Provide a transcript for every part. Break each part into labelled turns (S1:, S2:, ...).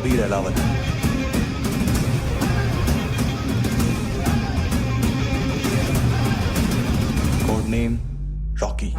S1: कबीर अलावत है। Code name Rocky.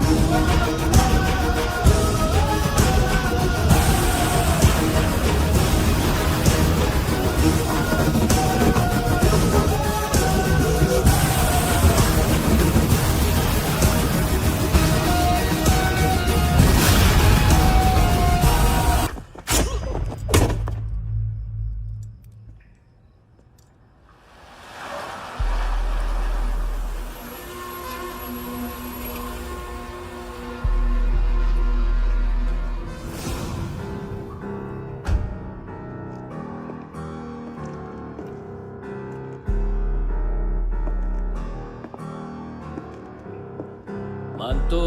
S2: मानतो,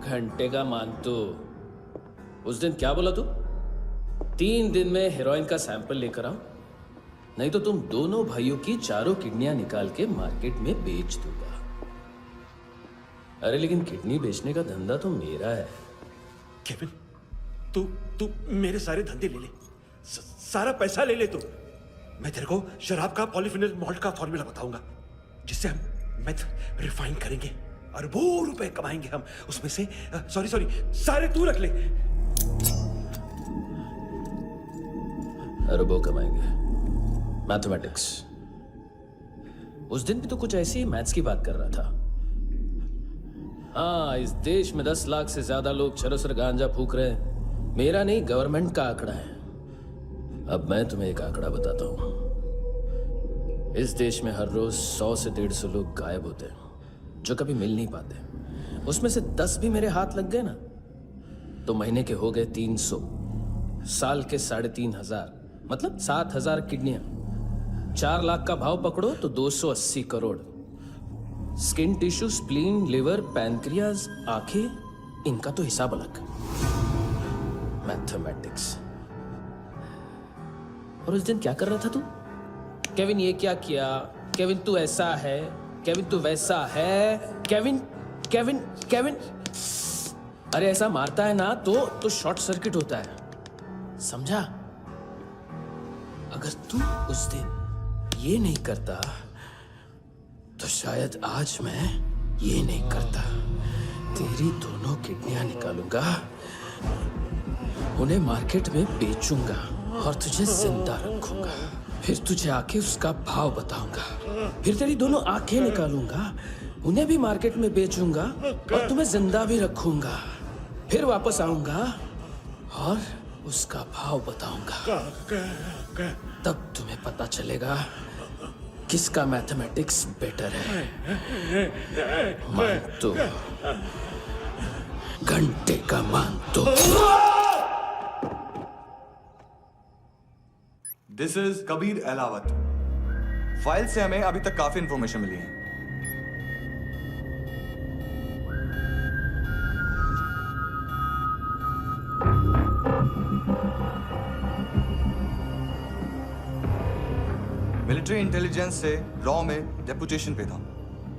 S2: घंटे का मानतो। उस दिन क्या बोला तू? 3 दिन में हेरोइन का सैंपल लेकर आओ, नहीं तो तुम दोनों भाइयों की चारों किडनियां निकाल के मार्केट में बेच दूंगा। अरे लेकिन किडनी बेचने का धंधा तो मेरा है।
S3: केविन, तू मेरे सारे धंधे ले ले, सारा पैसा ले ले तू। मैं तेरे को शराब का पॉलीफिनल मॉल्ट का फॉर्मूला बताऊंगा, जिससे हम मेथ रिफाइन करेंगे, अरबों रुपए कमाएंगे हम उसमें से। सॉरी सारे तू रख ले।
S2: अरबों कमाएंगे, मैथमेटिक्स। उस दिन भी तो कुछ ऐसी ही मैथ्स की बात कर रहा था। हाँ, इस देश में 10 लाख से ज्यादा लोग चरस और गांजा फूक रहे हैं। मेरा नहीं, गवर्नमेंट का आंकड़ा है। अब मैं तुम्हें एक आंकड़ा बताता हूं। इस देश में हर रोज 100 से 150 लोग गायब होते हैं, जो कभी मिल नहीं पाते। उसमें से 10 भी मेरे हाथ लग गए ना, तो महीने के हो गए 300, साल के 3,500, मतलब 7,000 किडनियां। 4 लाख का भाव पकड़ो तो 280 crore. Skin tissue, spleen, liver, pancreas, आंखें, इनका तो हिसाब अलग। मैथमेटिक्स। और उस दिन क्या कर रहा था तू? केविन ये क्या किया, केविन तू ऐसा है, केविन तू वैसा है, केविन केविन केविन। अरे ऐसा मारता है ना तो शॉर्ट सर्किट होता है, समझा? अगर तू उस दिन ये नहीं करता तो शायद आज मैं ये नहीं करता। तेरी दोनों किडनियां निकालूंगा, उन्हें मार्केट में बेचूंगा और तुझे जिंदा रखूंगा। फिर तुझे आके उसका भाव बताऊंगा। फिर तेरी दोनों आंखें निकालूंगा, उन्हें भी मार्केट में बेचूंगा और तुम्हें जिंदा भी रखूंगा। फिर वापस आऊंगा और उसका भाव बताऊंगा। तब तुम्हें पता चलेगा किसका मैथमेटिक्स बेटर है। मानतो, घंटे का मानतो।
S1: This is Kabir Ahlawat. File से हमें अभी तक काफी इंफॉर्मेशन मिली है। मिलिट्री इंटेलिजेंस से रॉ में डेपुटेशन पे था।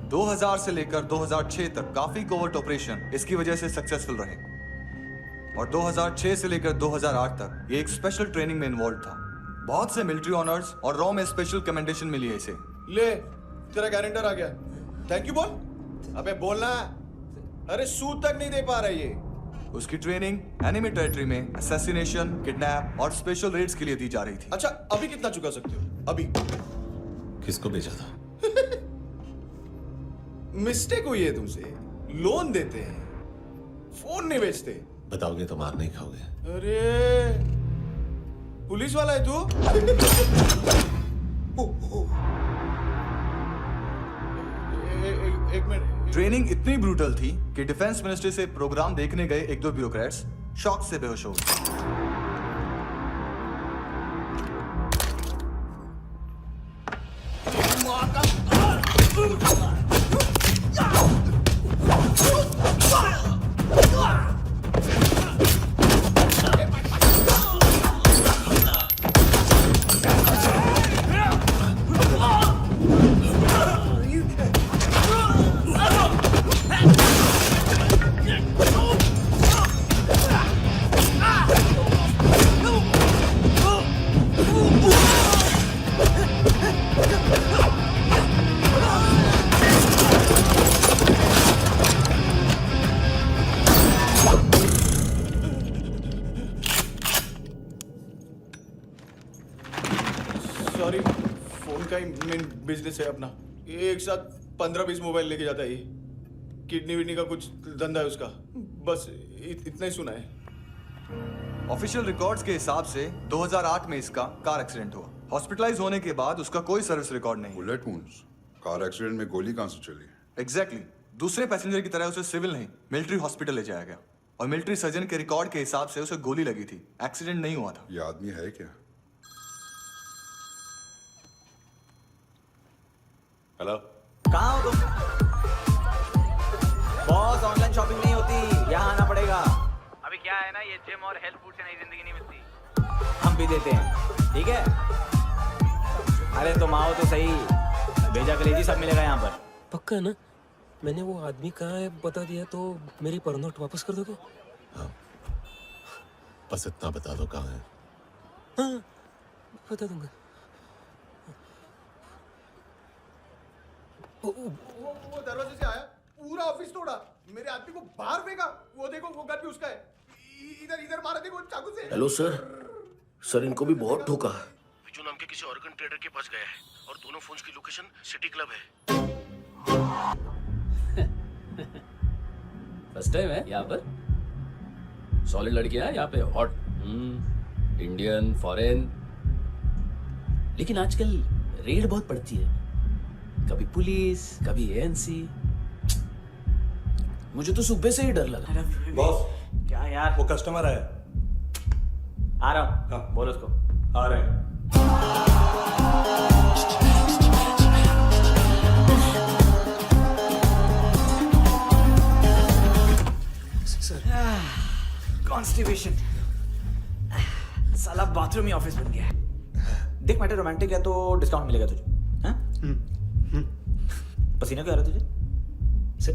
S1: 2000 से लेकर 2006 तक काफी कोवर्ट ऑपरेशन इसकी वजह से सक्सेसफुल रहे, और 2006 से लेकर 2008 तक ये एक स्पेशल ट्रेनिंग में इन्वॉल्व था। बहुत से मिलिट्री ऑनर्स और रॉ में स्पेशल कमेंडेशन मिली है इसे।
S4: ले, तेरा गारंटर आ गया। थैंक यू बोल। अबे बोलना। अरे सूद तक नहीं दे पा रहा ये।
S1: उसकी ट्रेनिंग एनिमी टेरिटरी में असैसिनेशन, किडनैप और स्पेशल रेड्स के लिए दी जा रही थी।
S4: अच्छा, अभी कितना चुका सकते हो? अभी
S5: किसको भेजा था?
S4: मिस्टेक हुई है तुमसे। लोन देते हैं, फोन नहीं बेचते।
S5: बताओगे तो मार नहीं खाओगे।
S4: अरे पुलिस वाला है तू? एक मिनट।
S1: ट्रेनिंग इतनी ब्रूटल थी कि डिफेंस मिनिस्ट्री से प्रोग्राम देखने गए 1-2 ब्यूरोक्रेट्स शॉक से बेहोश हो गए।
S4: बिजनेस है अपना, एक साथ 15-20 मोबाइल लेके जाता है ये। किडनी विडनी का कुछ धंधा है उसका, बस इतना ही सुना है।
S1: ऑफिशियल रिकॉर्ड्स के हिसाब से 2008 में इसका कार एक्सीडेंट हुआ। हॉस्पिटलाइज होने के बाद उसका कोई सर्विस रिकॉर्ड नहीं।
S6: बुलेट वुंड्स, कार एक्सीडेंट में गोली कहां से चली?
S1: एग्जैक्टली दूसरे पैसेंजर की तरह उसे सिविल नहीं मिलिट्री हॉस्पिटल ले जाया गया और मिलिट्री सर्जन के रिकॉर्ड के हिसाब से उसे गोली लगी थी, एक्सीडेंट नहीं हुआ था।
S6: ये आदमी है क्या?
S5: हेलो,
S7: कहाँ हो तुम? बॉस, ऑनलाइन शॉपिंग नहीं होती, यहाँ आना पड़ेगा।
S8: अभी क्या है ना, ये जिम और हेल्थ फूड से नई जिंदगी नहीं मिलती।
S7: हम भी देते हैं, ठीक है? अरे तुम आओ तो सही, भेजा कलेजी सब मिलेगा यहाँ पर।
S9: पक्का ना? मैंने वो आदमी कहाँ है बता दिया तो मेरी पर नोट वापस कर दोगे?
S5: बस इतना बता दो कहाँ है।
S9: हाँ, बता दूंगा।
S4: वो दरवाजे से आया, पूरा ऑफिस तोड़ा, मेरे आदमी को बाहर फेंका। वो देखो, वो गन भी उसका है। इधर इधर मारा, देखो चाकू से।
S2: हेलो सर इनको भी बहुत ठोका।
S10: विजू नाम के किसी ऑर्गन ट्रेडर के पास गया है और दोनों फोन्स की लोकेशन सिटी क्लब है।
S2: फर्स्ट टाइम है यहाँ पर। सॉलिड लड़कियां यहाँ पे हॉट, इंडियन, फॉरेन। लेकिन आजकल रेड बहुत पड़ती है, कभी पुलिस कभी एएनसी। मुझे तो सुबह से ही डर लगा।
S3: बॉस,
S7: क्या यार?
S3: वो कस्टमर आया।
S7: आ रहा हूँ,
S3: हाँ।
S7: बोलो उसको।
S3: आ रहे हैं।
S7: कॉन्स्टिपेशन, साला बाथरूम ही ऑफिस बन गया है। देख मैटर रोमांटिक है तो डिस्काउंट मिलेगा तुझे। हाँ? पसीना क्यों आ रहा है तुझे?
S9: सर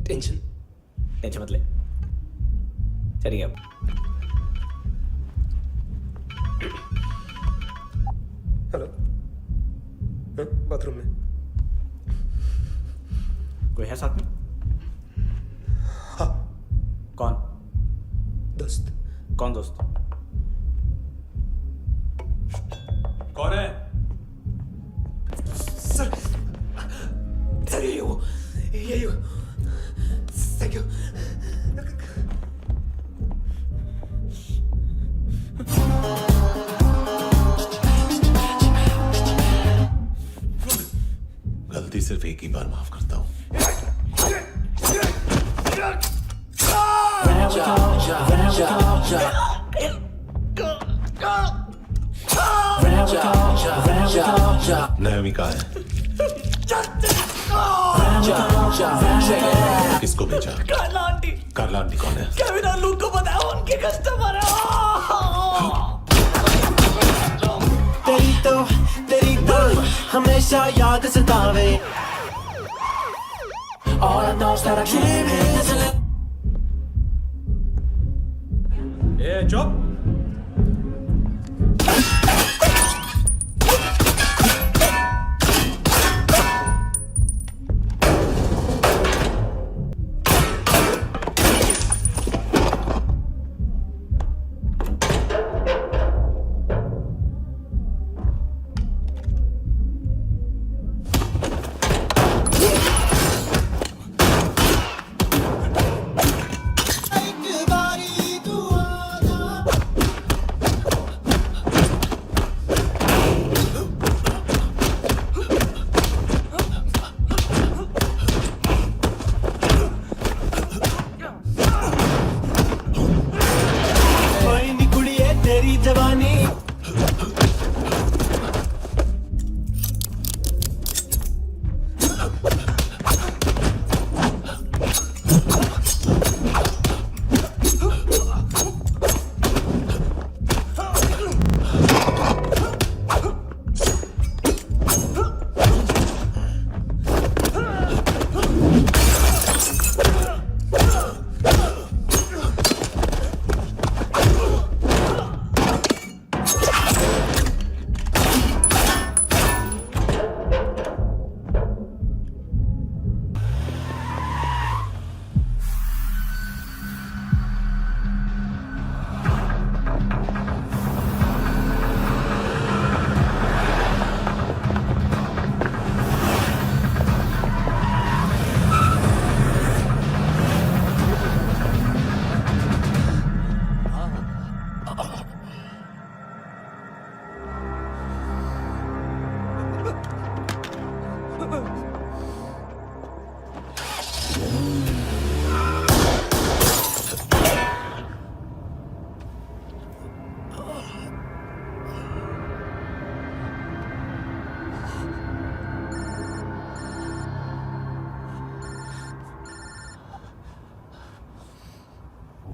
S7: टेंशन मत ले, चलिए अब।
S9: हेलो, बाथरूम में
S7: कोई है साथ में?
S9: हाँ,
S7: कौन?
S9: दोस्त।
S7: कौन दोस्त?
S3: कौन है?
S9: सर यही हो, थैंक यू।
S5: गलती सिर्फ एक ही बार माफ करता हूँ। नायमी कहाँ है? किसको भेजा? कार्ला आंटी कौन है?
S7: लूक को पता है, उनके कस्टमर है।
S11: तेरी तो हमेशा याद सतावे। All I know is that I came here to live.
S3: ए चुप।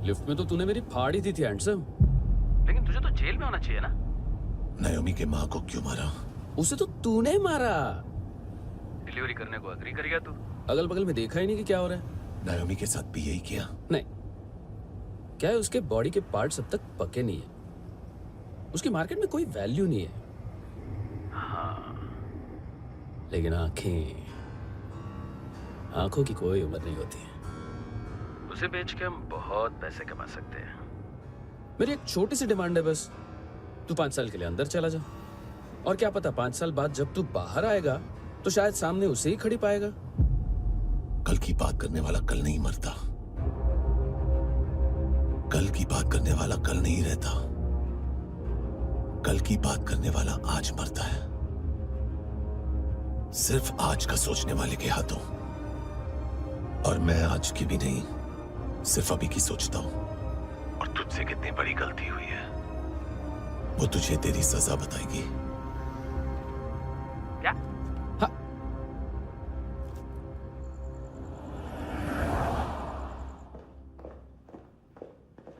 S2: लिफ्ट में तो तूने मेरी फाड़ ही दी थी हैंडसम।
S8: लेकिन तुझे तो जेल में होना चाहिए ना।
S5: नायोमी के माँ को क्यों मारा?
S2: उसे तो तूने मारा।
S8: डिलीवरी करने को अग्री कर गया तू।
S2: अगल बगल में देखा ही नहीं कि क्या हो रहा है।
S5: नायोमी के साथ भी यही किया?
S2: नहीं, क्या है उसके बॉडी के पार्ट्स अब तक पके नहीं है, उसकी मार्केट में कोई वैल्यू नहीं है। लेकिन आंखों की कोई उम्र नहीं होती है।
S8: उसे बेच के हम बहुत पैसे कमा सकते हैं।
S2: मेरी एक छोटी सी डिमांड है बस, तू 5 साल के लिए अंदर चला जा, और क्या पता 5 साल बाद जब तू बाहर आएगा तो शायद सामने उसे ही खड़ी पाएगा।
S5: कल की बात करने वाला कल नहीं मरता, कल की बात करने वाला कल नहीं रहता, कल की बात करने वाला आज मरता है। सिर्फ आज का सोचने वाले के हाथों। और मैं आज की भी नहीं, सिर्फ अभी की सोचता हूं।
S10: और तुझसे कितनी बड़ी गलती हुई है
S5: वो तुझे तेरी सजा बताएगी।
S8: क्या?
S2: हाँ।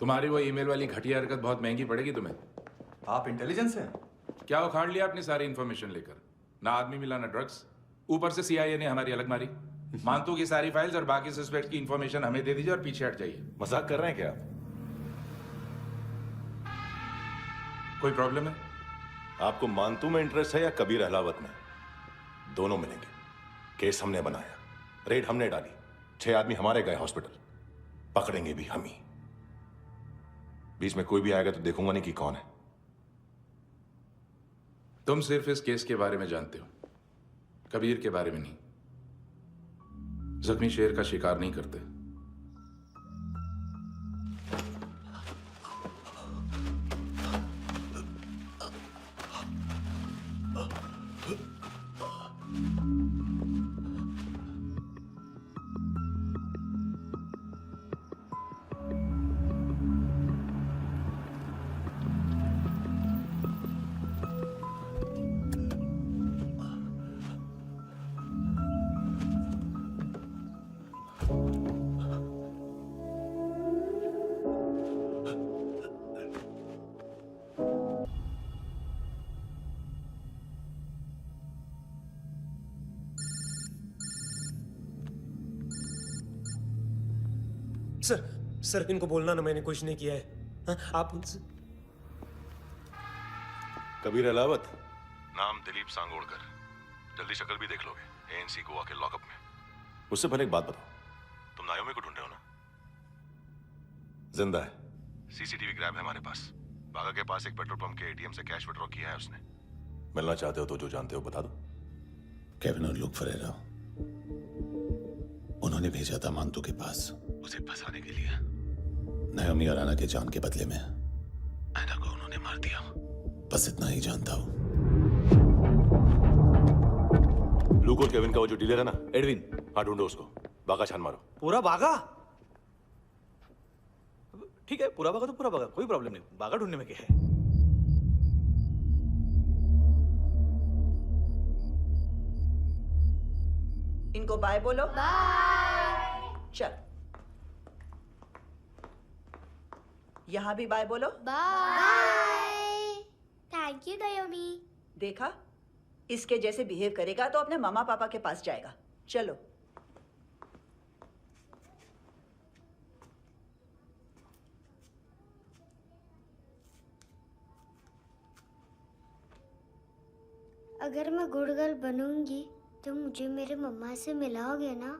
S12: तुम्हारी वो ईमेल वाली घटिया हरकत बहुत महंगी पड़ेगी तुम्हें।
S1: आप इंटेलिजेंस हैं?
S12: क्या उखाड़ लिया अपनी सारी इन्फॉर्मेशन लेकर? ना आदमी मिला ना ड्रग्स, ऊपर से CIA ने हमारी अलग मारी। मानतू की सारी फाइल्स और बाकी सस्पेक्ट की इन्फॉर्मेशन हमें दे दीजिए और पीछे हट जाइए।
S10: मजाक कर रहे हैं क्या आप?
S12: कोई प्रॉब्लम है?
S10: आपको मानतू में इंटरेस्ट है या कबीर अहलावत में? दोनों मिलेंगे। केस हमने बनाया, रेड हमने डाली, 6 आदमी हमारे गए हॉस्पिटल, पकड़ेंगे भी हम ही। बीच में कोई भी आएगा तो देखूंगा नहीं कि कौन है।
S12: तुम सिर्फ इस केस के बारे में जानते हो, कबीर के बारे में नहीं। जख्मी शेर का शिकार नहीं करते।
S9: सर इनको बोलना ना मैंने कुछ नहीं किया है। हाँ, आप उनसे।
S10: कबीर अहलावत, नाम दिलीप सांगोड़कर। जल्दी शक्ल भी देख लोगे ANC गोवा के लॉकअप में। मुझसे पहले एक बात बताओ, तुम नायोमी को ढूंढ रहे हो ना? जिंदा है, CCTV ग्रैब है हमारे पास। बागा के पास एक पेट्रोल पंप के ATM से कैश विड्रॉ किया है उसने। मिलना चाहते हो तो जो जानते हो बता दो।
S5: केविन और लुक फरेरा, उन्होंने भेजा था मानतू के पास उसे फंसाने के लिए। नायोमी और आना के जान के बदले में आना को उन्होंने मार दिया। बस इतना ही जानता हूं।
S10: लुक और केविन का वो जो डीलर है ना, एडविन, हाँ ढूंढो उसको। बागा छान मारो।
S7: पूरा बागा? ठीक है, पूरा बागा तो पूरा बागा, कोई प्रॉब्लम नहीं। बागा ढूंढने में क्या है?
S13: इनको बाय बोलो। बाय। चल, यहाँ भी बाय बोलो।
S14: बाय। Thank you नायोमी।
S13: देखा, इसके जैसे बिहेव करेगा तो अपने मामा पापा के पास जाएगा। चलो।
S14: अगर मैं गुड गर्ल बनूंगी तो मुझे मेरे मम्मा से मिलाओगे ना?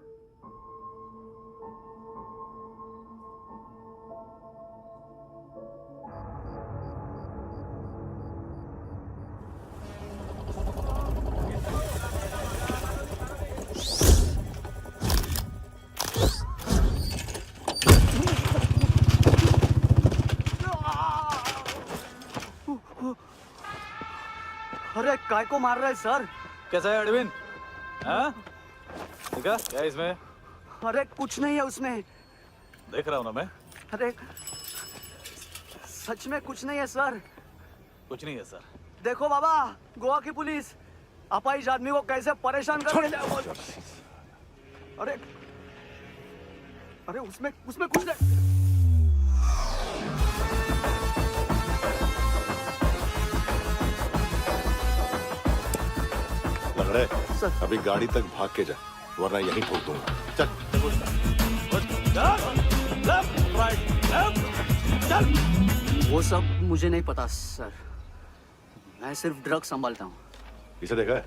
S7: अरे काय को मार रहा है सर? कैसा है अरविंद? हाँ? देखा क्या है इसमें? अरे कुछ नहीं है उसमें। देख रहा हूँ ना मैं। अरे सच में कुछ नहीं है सर। कुछ नहीं है सर। देखो बाबा, गोवा की पुलिस अपाहिज आदमी को कैसे परेशान कर रही है। अरे अरे उसमें कुछ नहीं।
S10: अरे अभी गाड़ी तक भाग के जा, वरना यहीं ठोक दूंगा। चल।
S7: वो सब मुझे नहीं पता सर, मैं सिर्फ ड्रग संभालता हूँ।
S10: इसे देखा है?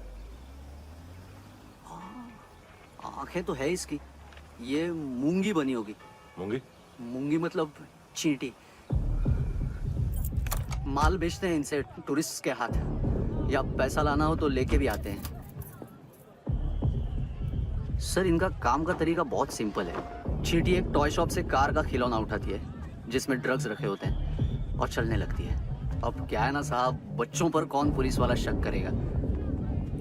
S7: आंखें तो है इसकी, ये मूंगी बनी होगी।
S10: मूंगी?
S7: मूंगी मतलब चींटी। माल बेचते हैं इनसे टूरिस्ट के हाथ, या पैसा लाना हो तो लेके भी आते हैं। सर इनका काम का तरीका बहुत सिंपल है। चींटी एक टॉय शॉप से कार का खिलौना उठाती है जिसमें ड्रग्स रखे होते हैं और चलने लगती है। अब क्या है ना साहब, बच्चों पर कौन पुलिस वाला शक करेगा,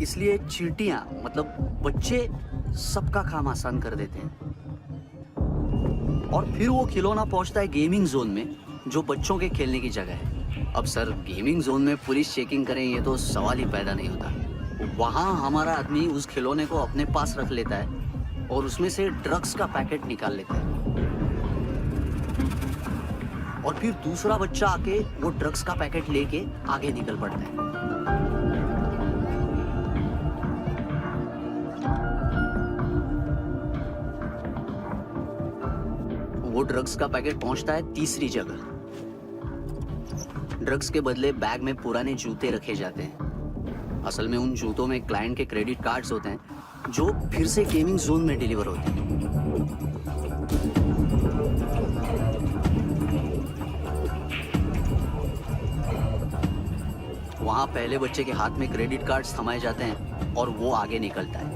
S7: इसलिए चींटियां मतलब बच्चे सबका काम आसान कर देते हैं। और फिर वो खिलौना पहुंचता है गेमिंग जोन में, जो बच्चों के खेलने की जगह है। अब सर गेमिंग जोन में पुलिस चेकिंग करें ये तो सवाल ही पैदा नहीं होता। वहां हमारा आदमी उस खिलौने को अपने पास रख लेता है और उसमें से ड्रग्स का पैकेट निकाल लेता है, और फिर दूसरा बच्चा आके वो ड्रग्स का पैकेट लेके आगे निकल पड़ता है। वो ड्रग्स का पैकेट पहुंचता है तीसरी जगह। ड्रग्स के बदले बैग में पुराने जूते रखे जाते हैं। असल में उन जूतों में क्लाइंट के क्रेडिट कार्ड्स होते हैं जो फिर से गेमिंग जोन में डिलीवर होते हैं। वहां पहले बच्चे के हाथ में क्रेडिट कार्ड्स थमाए जाते हैं और वो आगे निकलता है।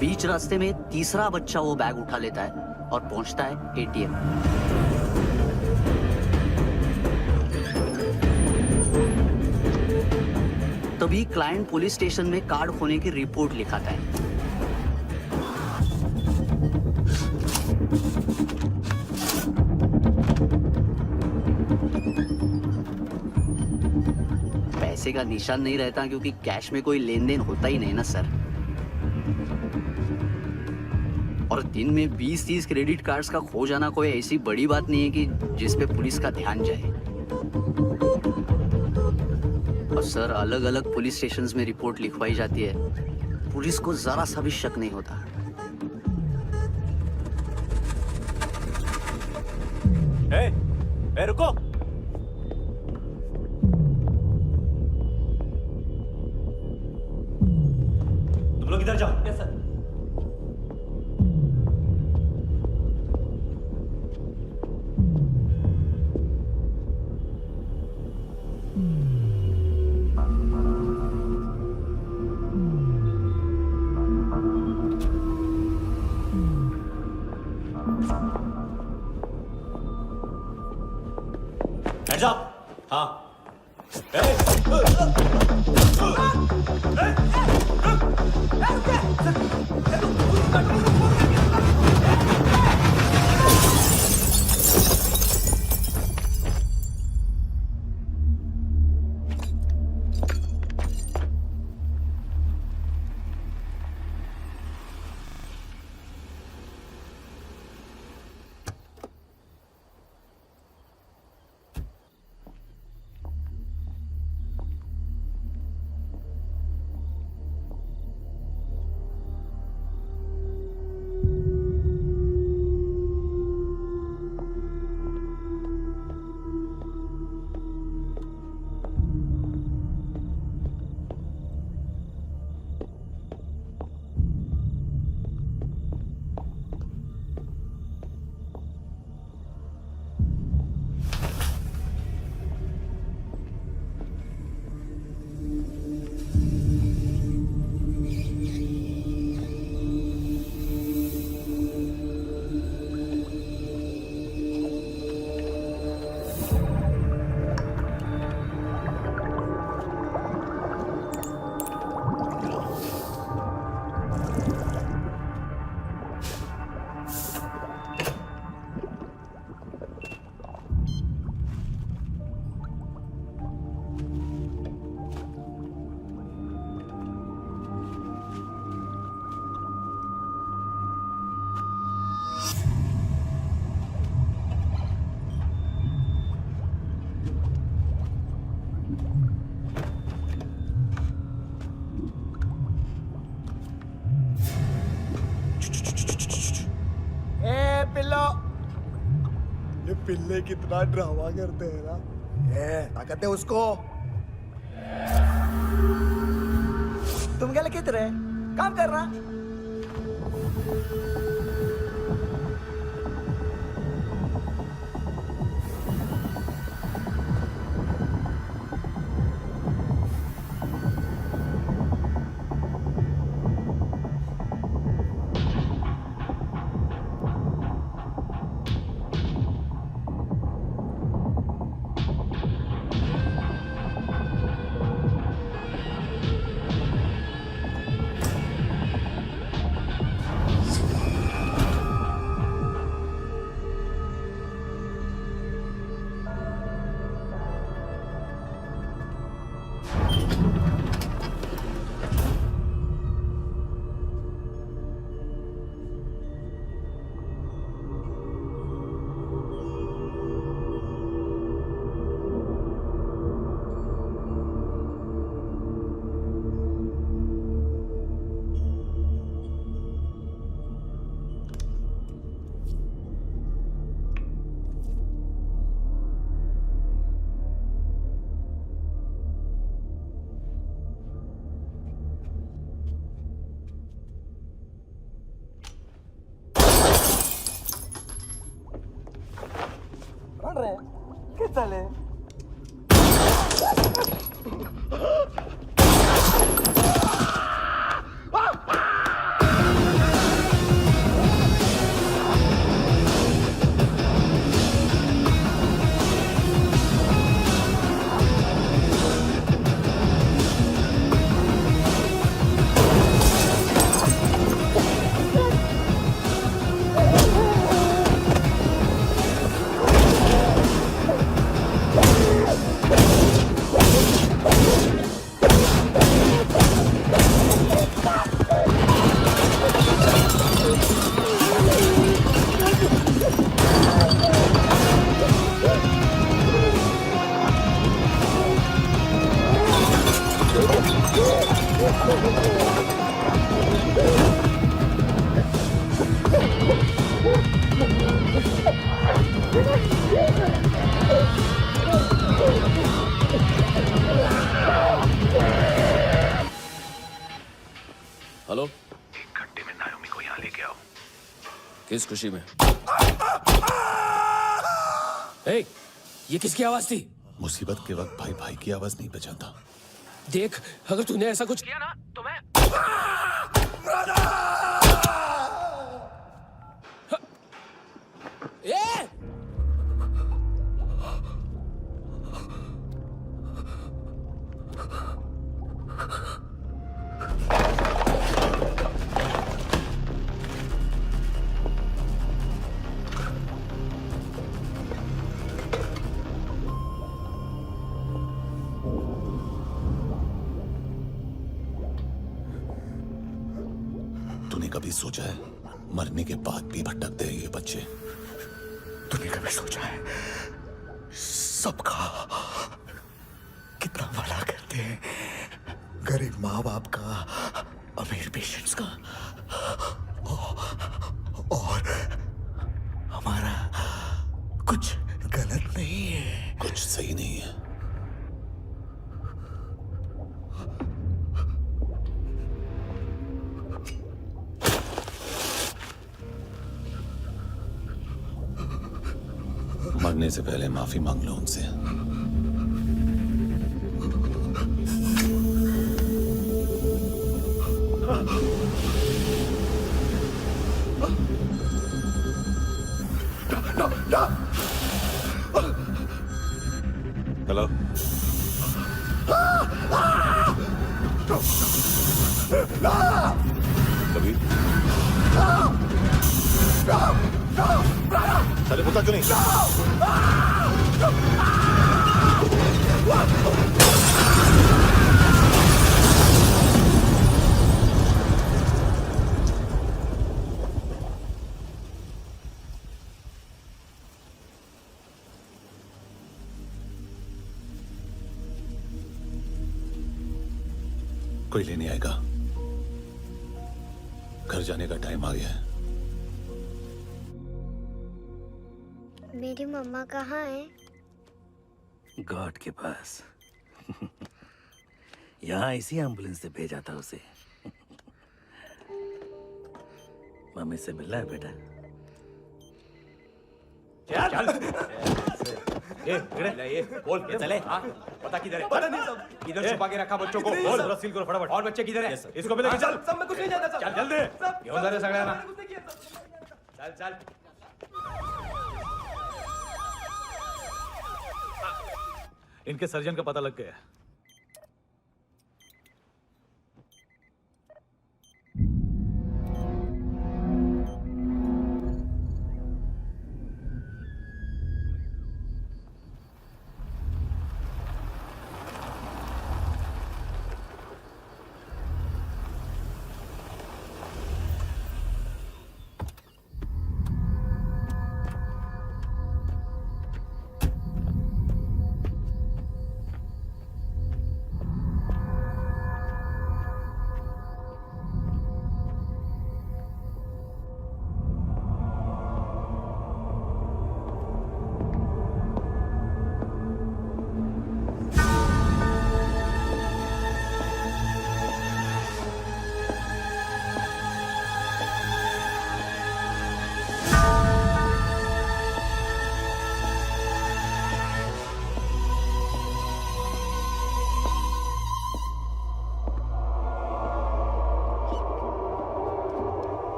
S7: बीच रास्ते में तीसरा बच्चा वो बैग उठा लेता है और पहुंचता है एटीएम। तभी क्लाइंट पुलिस स्टेशन में कार्ड खोने की रिपोर्ट लिखाता है। पैसे का निशान नहीं रहता क्योंकि कैश में कोई लेन देन होता ही नहीं ना सर। और दिन में 20-30 क्रेडिट कार्ड्स का खो जाना कोई ऐसी बड़ी बात नहीं है कि जिस पे पुलिस का ध्यान जाए। और सर अलग अलग पुलिस स्टेशंस में रिपोर्ट लिखवाई जाती है, पुलिस को जरा सा भी शक नहीं होता।
S11: ए, रुको। तुम लोग इधर जाओ। Yes sir. Hands up! हाँ। Hey! ए पिल्लो, ये पिल्ले कितना ड्रामा करते हैं ना। ए ताकत है उसको। तुम क्या लिखित रहे? काम कर रहा। चले
S2: हेलो,
S10: 1 घंटे में नायोमी को यहाँ लेके आओ।
S2: किस खुशी में? ए, ये किसकी आवाज थी?
S5: मुसीबत के वक्त भाई भाई की आवाज नहीं पहचानता।
S2: देख, अगर तूने ऐसा कुछ किया ना तो मैं ए!
S5: तूने कभी सोचा है मरने के बाद भी भटकते हैं ये बच्चे?
S11: तूने कभी सोचा है सबका कितना भला करते हैं? गरीब माँ बाप का, अमीर पेशेंट्स का, और हमारा कुछ गलत नहीं है।
S5: कुछ सही नहीं है। मरने से पहले माफी मांग लो उनसे। हेलो, कभी साले होता क्यों नहीं? कोई लेने आएगा। घर जाने का टाइम आ गया है।
S14: मेरी मम्मा कहाँ है?
S11: गॉड के पास। यहाँ इसी एम्बुलेंस से भेजा था उसे। मम्मी से मिलना है बेटा।
S3: चल ये बोल के चले। पता किधर है? पता नहीं सब। इधर छुपा के रखा बच्चों को। बोल रसील करो फटाफट। और बच्चे किधर है? इसको भी लेके चल। सब में कुछ नहीं जानता। चल जल्दी। घेऊन जा रे सगळ्यांना। चल चल।
S11: इनके सर्जन का पता लग गया।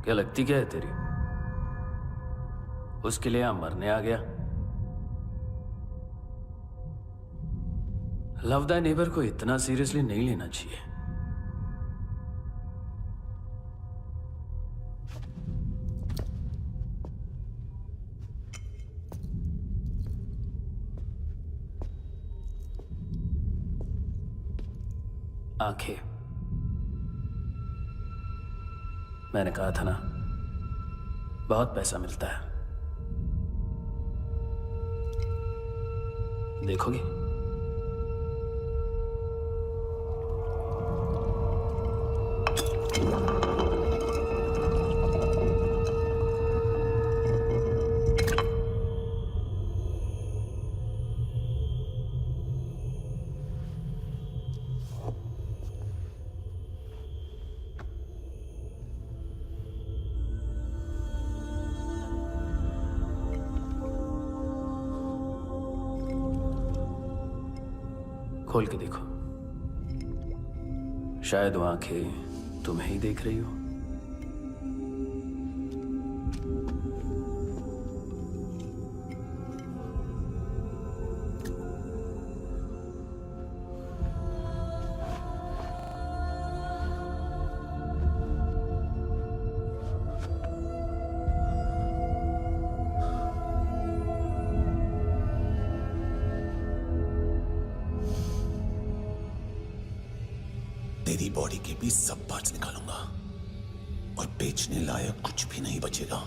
S2: क्या लगती क्या है तेरी? उसके लिए यहां मरने आ गया? लव द नेबर को इतना सीरियसली नहीं लेना चाहिए। आंखें, मैंने कहा था ना, बहुत पैसा मिलता है। देखोगी? खोल के देखो, शायद वो आंखें तुम्हें ही देख रही हो।
S5: तेरी बॉडी के भी सब पार्ट्स निकालूंगा और बेचने लायक कुछ भी नहीं बचेगा।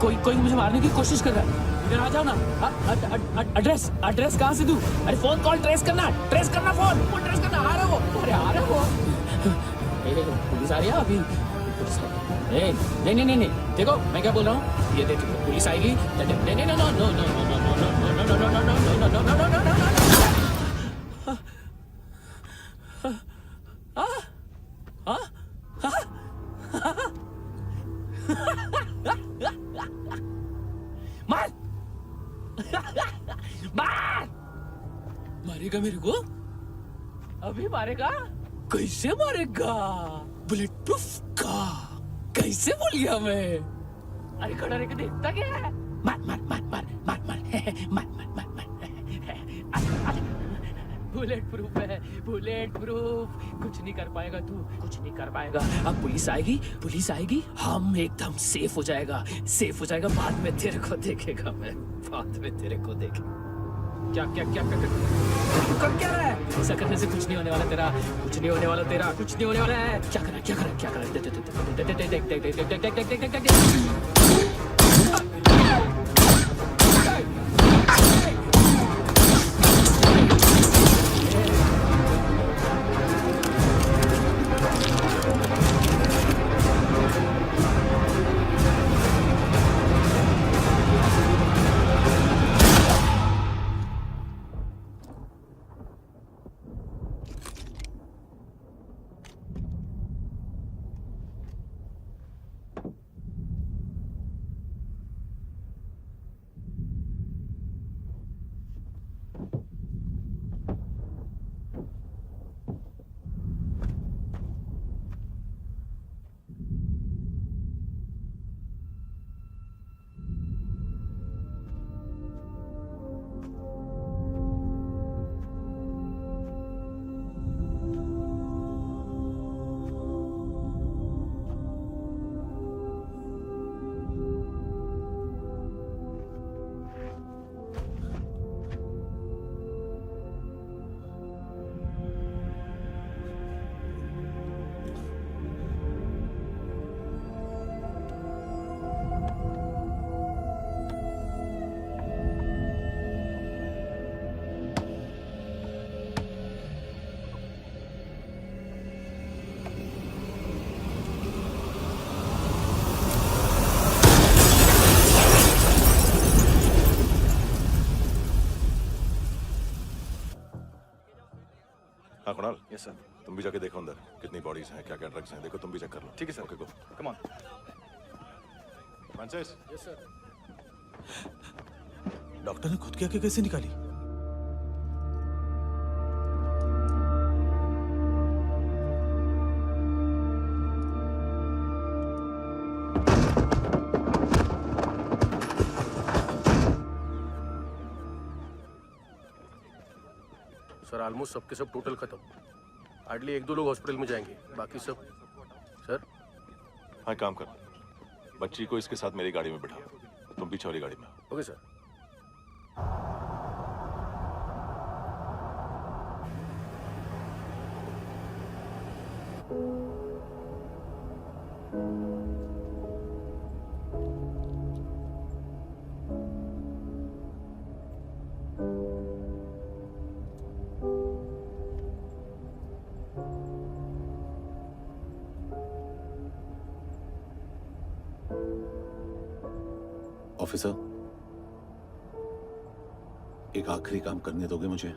S2: कोई मुझे मारने की कोशिश कर रहा है। इधर आ जाओ ना। एड्रेस कहाँ से दूं? अरे फोन कॉल ट्रेस करना फोन ट्रेस करना। आ रहे हो? अरे आ रहे हो? पुलिस आ रही है अभी। पुलिस नहीं, देखो मैं क्या बोल रहा हूँ, ये देखो पुलिस आएगी। मारेगा मेरे को? अभी मारेगा? कैसे मारेगा? बुलेट प्रूफ का कैसे बोल गया मैं? अरे खड़ा रह के देखता क्या है? मार बुलेट प्रूफ है, बुलेट प्रूफ। कुछ नहीं कर पाएगा तू, कुछ नहीं कर पाएगा। अब पुलिस आएगी, हम एकदम सेफ हो जाएगा। बाद में तेरे को देखेगा मैं, बाद में तेरे को देखेगा। क्या कर क्या रहा है? ऐसा करने से कुछ नहीं होने वाला तेरा, कुछ नहीं होने वाला है। क्या कर
S10: हाँ कुणाल। Yes sir. तुम भी जाके देखो अंदर कितनी बॉडीज हैं, क्या क्या ड्रग्स हैं, देखो तुम भी चेक कर लो। ठीक है sir. Okay go. Come on Francis.
S2: Yes sir.
S11: Doctor ने खुद की आंखें कैसे निकाली?
S9: सर ऑलमोस्ट सबके सब टोटल खत्म। हार्डली 1-2 लोग हॉस्पिटल में जाएंगे, बाकी सब। सर
S10: हाँ काम कर, बच्ची को इसके साथ मेरी गाड़ी में बिठा, तुम पीछे वाली गाड़ी में।
S9: Okay sir.
S5: ऑफिसर, एक आखिरी काम करने दोगे मुझे?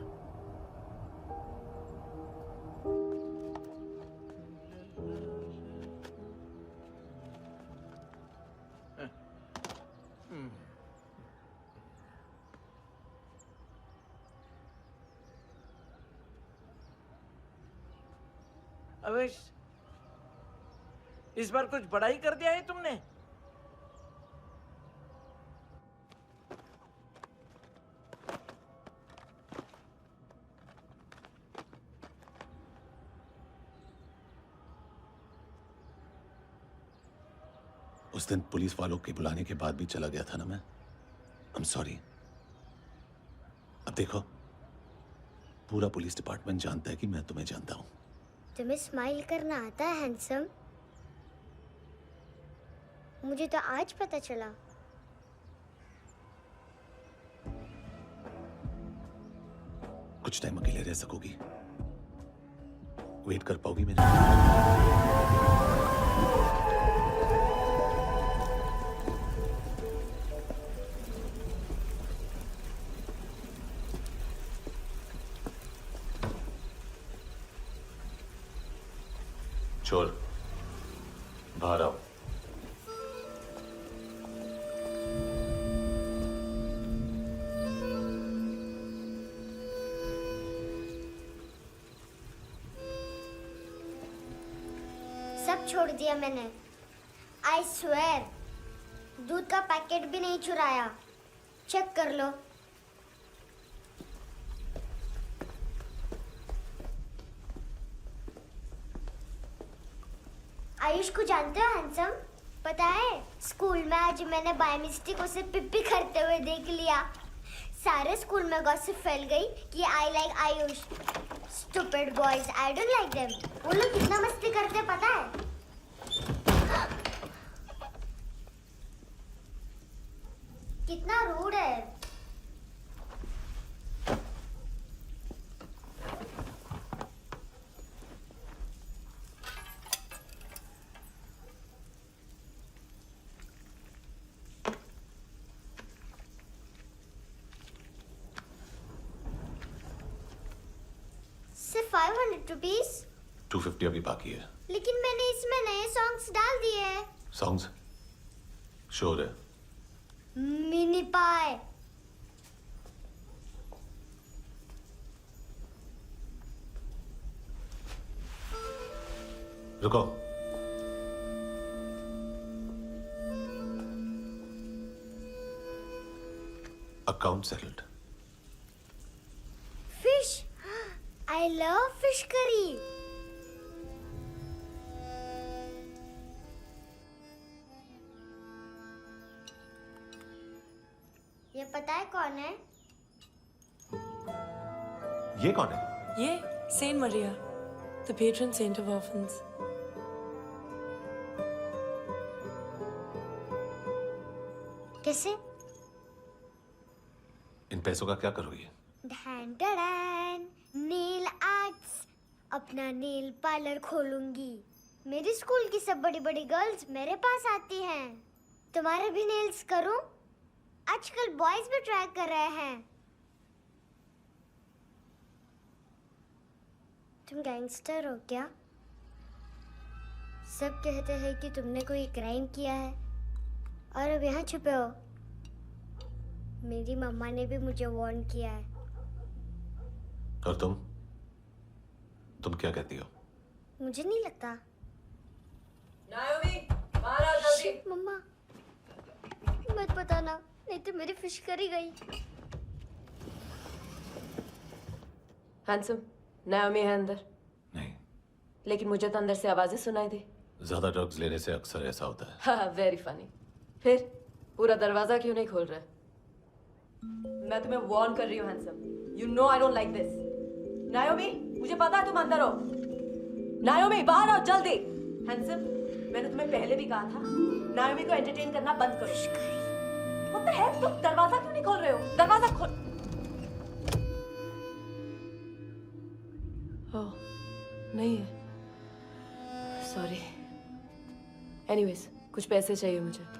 S8: अवेश, इस बार कुछ बड़ा ही कर दिया है तुमने।
S5: उस दिन पुलिस वालों के बुलाने के बाद भी चला गया था ना मैं। I'm sorry। अब देखो, पूरा पुलिस डिपार्टमेंट जानता है कि मैं तुम्हें जानता हूं।
S14: तुम्हें स्माइल करना आता है हैंडसम? मुझे तो आज पता चला।
S5: कुछ टाइम अकेले रह सकोगी? वेट कर पाओगी मेरे लिए? चोर, बाहर आओ।
S14: सब छोड़ दिया मैंने। आई स्वेयर, दूध का पैकेट भी नहीं चुराया। चेक कर लो। आयुष को जानते हो हैंडसम? पता है, स्कूल में आज मैंने बाय मिस्टेक उसे पिप्पी करते हुए देख लिया। सारे स्कूल में गॉसिप फैल गई कि I like Ayush. Stupid boys, I don't like them. वो लोग कितना मस्ती करते पता है? कितना रूड है। सिर्फ 500 रुपीस?
S5: 250 अभी बाकी है।
S14: लेकिन मैंने इसमें नए सॉन्ग्स डाल दिए हैं।
S5: सॉन्ग्स? श्योर है?
S14: मिनी पाए।
S5: रुको। Account settled.
S14: Fish, I love fish curry. ये पता है कौन है?
S5: ये कौन है?
S15: ये saint Maria, the patron saint of orphans.
S14: कैसे?
S5: इन पैसों का क्या करोगी?
S14: ढैन ढैन, नेल आर्ट्स। अपना नेल पार्लर खोलूंगी। मेरी स्कूल की सब बड़ी बड़ी गर्ल्स मेरे पास आती हैं। तुम्हारे भी नेल्स करूं? आजकल बॉयज भी ट्राई कर रहे हैं। तुम गैंगस्टर हो क्या? सब कहते हैं कि तुमने कोई क्राइम किया है और अब यहाँ छुपे हो। मेरी मम्मा ने भी मुझे वार्न किया है।
S5: और तुम क्या कहती हो?
S14: मुझे नहीं लगता।
S15: नायोमी, बाहर आओ जल्दी।
S14: शिट, मम्मा मत बताना, नहीं तो मेरी फिश करी गई।
S15: हैंडसम, नायोमी है अंदर?
S5: नहीं।
S15: लेकिन मुझे तो अंदर से आवाजें सुनाई दी।
S5: ज्यादा ड्रग्स लेने से अक्सर ऐसा होता है।
S15: हाँ, वेरी फनी। फिर पूरा दरवाजा क्यों नहीं खोल रहे? मैं तुम्हें वार्न कर रही हूँ handsome. You know I don't like this. नायोमी, मुझे पता है तुम अंदर हो। नायोमी, बाहर आओ जल्दी। हैंडसम, मैंने तुम्हें पहले भी कहा था नायोमी को एंटरटेन करना बंद करो। What the heck? तुम दरवाजा क्यों नहीं खोल रहे हो? दरवाजा खोल। ओह, नहीं है। सॉरी। एनीवेज, कुछ पैसे चाहिए मुझे।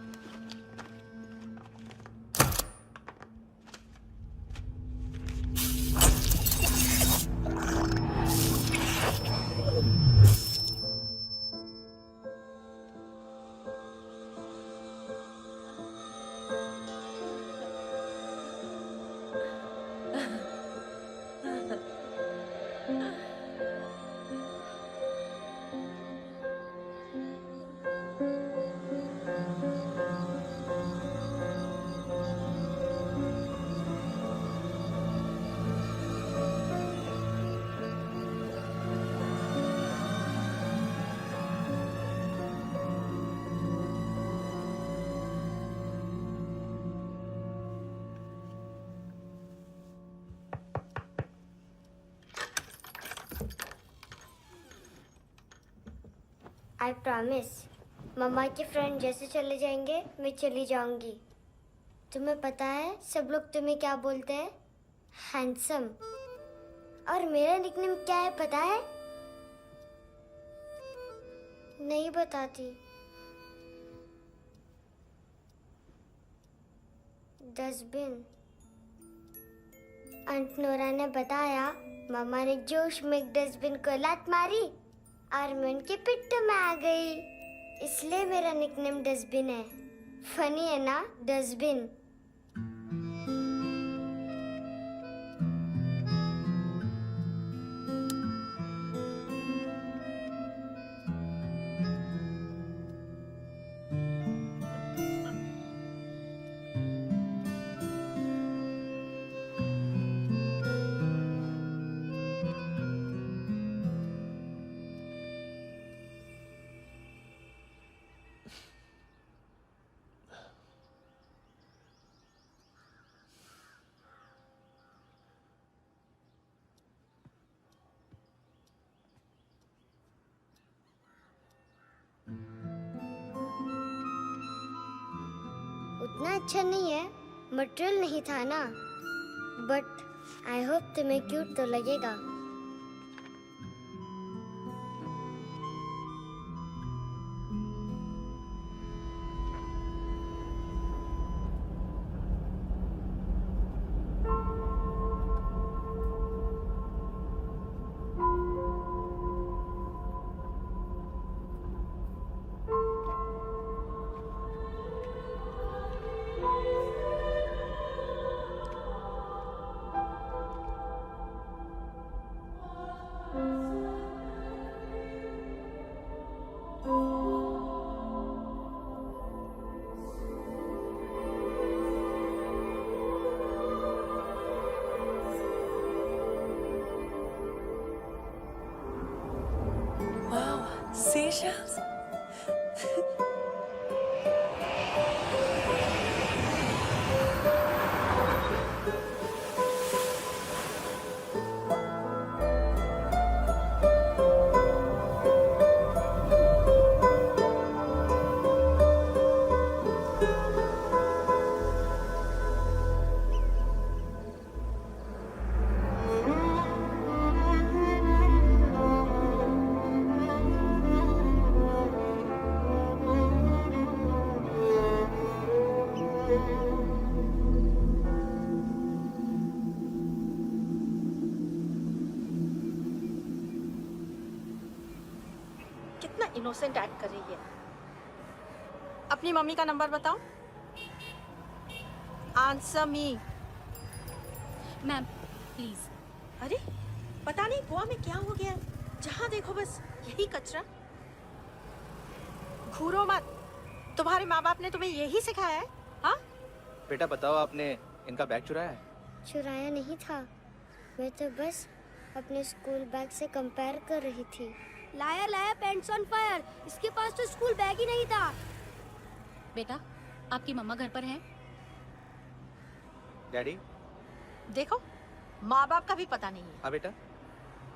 S14: आई प्रॉमिस, मम्मा के फ्रेंड जैसे चले जाएंगे मैं चली जाऊंगी। तुम्हें पता है सब लोग तुम्हें क्या बोलते हैं? हैंडसम। और मेरा निकनेम क्या है पता है? नहीं बताती। डस्टबिन। आंट नोरा ने बताया मामा ने जोश में एक डस्टबिन को लात मारी और मैं उनके पिट्ठू में आ गई, इसलिए मेरा निकनेम डस्टबिन है। फनी है ना डस्टबिन? उतना अच्छा नहीं है, मटेरियल नहीं था ना, बट आई होप तुम्हें क्यूट तो लगेगा।
S16: Seashells?
S17: इनोसेंट एक्ट कर रही है। अपनी मम्मी का नंबर बताओ। Answer me.
S18: Ma'am please.
S17: अरे पता नहीं गोवा में क्या हो गया, जहाँ देखो बस यही कचरा। घूरो मत, तुम्हारे माँ बाप ने तुम्हें यही सिखाया है? हाँ
S19: बेटा बताओ, आपने इनका बैग चुराया है?
S14: चुराया नहीं था, मैं तो बस अपने स्कूल बैग से कंपेयर कर रही थी।
S18: लाया लाया पैंट्स ऑन फायर, इसके पास तो स्कूल बैग ही नहीं था। बेटा आपकी मम्मा घर पर हैं?
S19: डैडी
S17: देखो, माँ बाप का भी पता नहीं है।
S19: हाँ बेटा।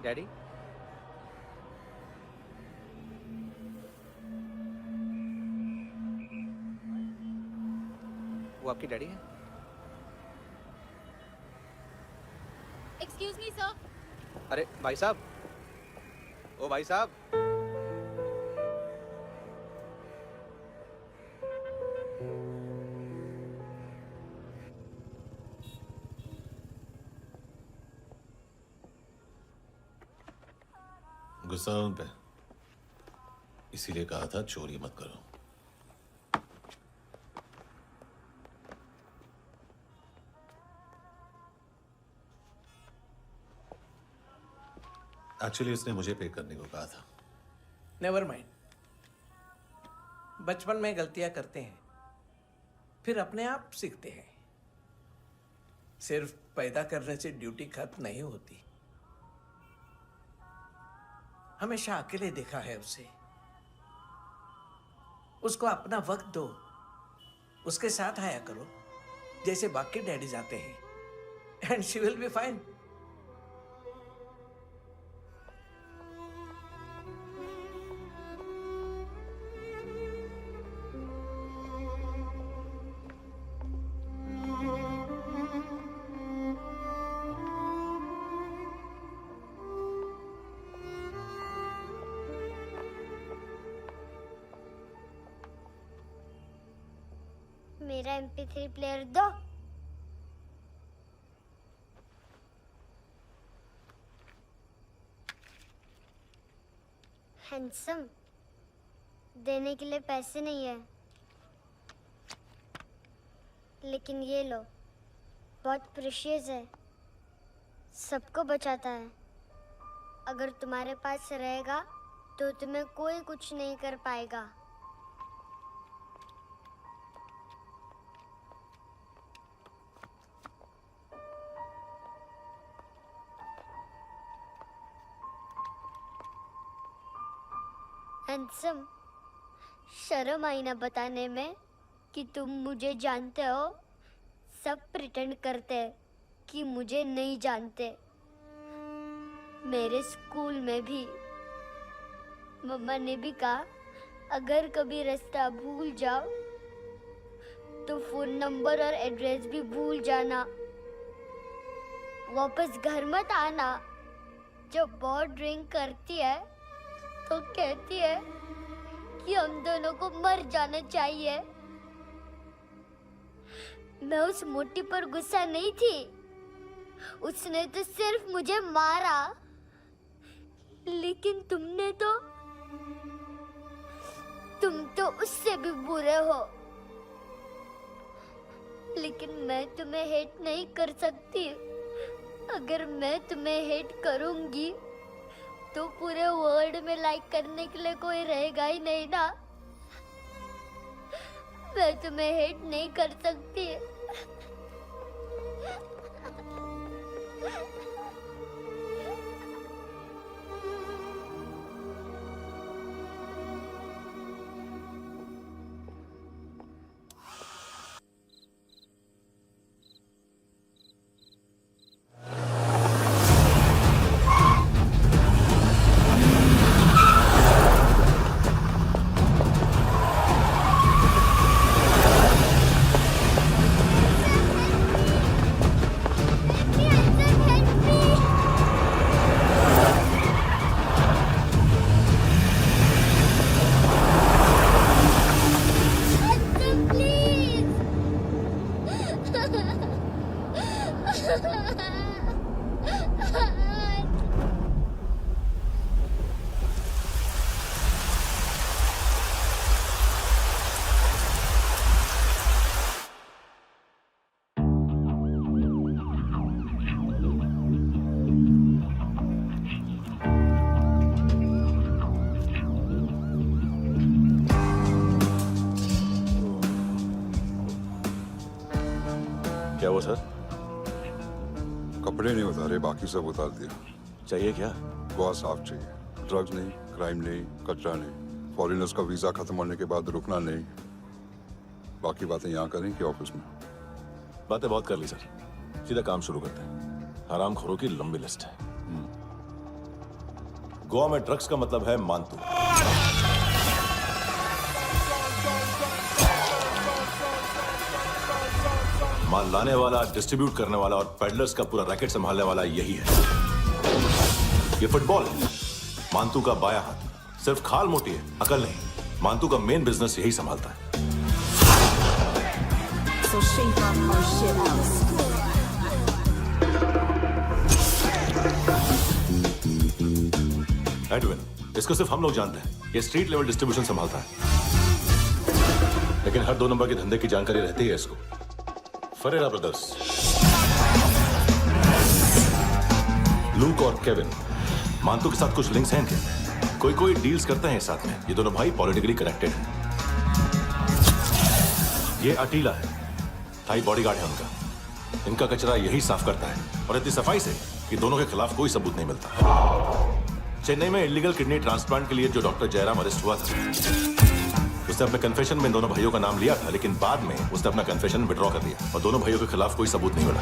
S19: डैडी वो आपकी डैडी है?
S18: Excuse me sir.
S19: अरे भाई साहब, ओ भाई साहब।
S5: गुस्सा उन पे, इसीलिए कहा था चोरी मत करो। एक्चुअली उसने मुझे पे करने को कहा था।
S20: नेवर माइंड, बचपन में गलतियां करते हैं, फिर अपने आप सीखते हैं। सिर्फ पैदा करने से ड्यूटी खत्म नहीं होती। हमेशा अकेले देखा है उसे। उसको अपना वक्त दो, उसके साथ आया करो जैसे बाकी डैडीज आते हैं, and she will be fine.
S14: मेरा MP3 प्लेयर दो। हैंडसम, देने के लिए पैसे नहीं है, लेकिन ये लो, बहुत प्रेशियस है, सबको बचाता है। अगर तुम्हारे पास रहेगा तो तुम्हें कोई कुछ नहीं कर पाएगा। हैंडसम, शर्म आई ना बताने में कि तुम मुझे जानते हो। सब प्रिटेंड करते हैं कि मुझे नहीं जानते। मेरे स्कूल में भी मम्मा ने भी कहा, अगर कभी रास्ता भूल जाओ तो फोन नंबर और एड्रेस भी भूल जाना। वापस घर मत आना। जब बहुत ड्रिंक करती है तो कहती है कि हम दोनों को मर जाना चाहिए। मैं उस मोटी पर गुस्सा नहीं थी, उसने तो सिर्फ मुझे मारा, लेकिन तुम तो उससे भी बुरे हो। लेकिन मैं तुम्हें हेट नहीं कर सकती। अगर मैं तुम्हें हेट करूंगी तो पूरे वर्ल्ड में लाइक करने के लिए कोई रहेगा ही नहीं ना। मैं तुम्हें हेट नहीं कर सकती।
S10: क्या हुआ सर?
S6: कपड़े नहीं उतारे, बाकी सब उतार दिया।
S10: चाहिए क्या?
S6: गोवा साफ चाहिए। ड्रग्स नहीं, क्राइम नहीं, कचरा नहीं। फॉरेनर्स का वीजा खत्म होने के बाद रुकना नहीं। बाकी बातें यहाँ करें कि ऑफिस में?
S10: बातें बहुत कर ली सर, सीधा काम शुरू करते हैं। हरामखोरों की लंबी लिस्ट है। गोवा में ड्रग्स का मतलब है मानतू। माल लाने वाला, डिस्ट्रीब्यूट करने वाला और पेडलर्स का पूरा रैकेट संभालने वाला यही है। ये फुटबॉल है, मानतू का बायां हाथ। सिर्फ खाल मोटी है, अकल नहीं। मानतू का मेन बिजनेस यही संभालता है। एडविन, इसको सिर्फ हम लोग जानते हैं। ये स्ट्रीट लेवल डिस्ट्रीब्यूशन संभालता है, लेकिन हर 2 नंबर के धंधे की जानकारी रहती है इसको। फरेरा ब्रदर्स, लूक और केविन, मानतू के साथ कुछ लिंक्स हैं क्या? कोई डील्स करते हैं साथ में। ये दोनों भाई पॉलिटिकली कनेक्टेड हैं। ये अटीला है, थाई बॉडीगार्ड है उनका। इनका कचरा यही साफ करता है, और इतनी सफाई से कि दोनों के खिलाफ कोई सबूत नहीं मिलता। चेन्नई में इलीगल किडनी ट्रांसप्लांट के लिए जो डॉक्टर जयराम अरेस्ट हुआ था, उसने अपने कन्फेशन में दोनों भाइयों का नाम लिया था, लेकिन बाद में उसने अपना कन्फेशन विड्रॉ कर दिया और दोनों भाइयों के खिलाफ कोई सबूत नहीं मिला।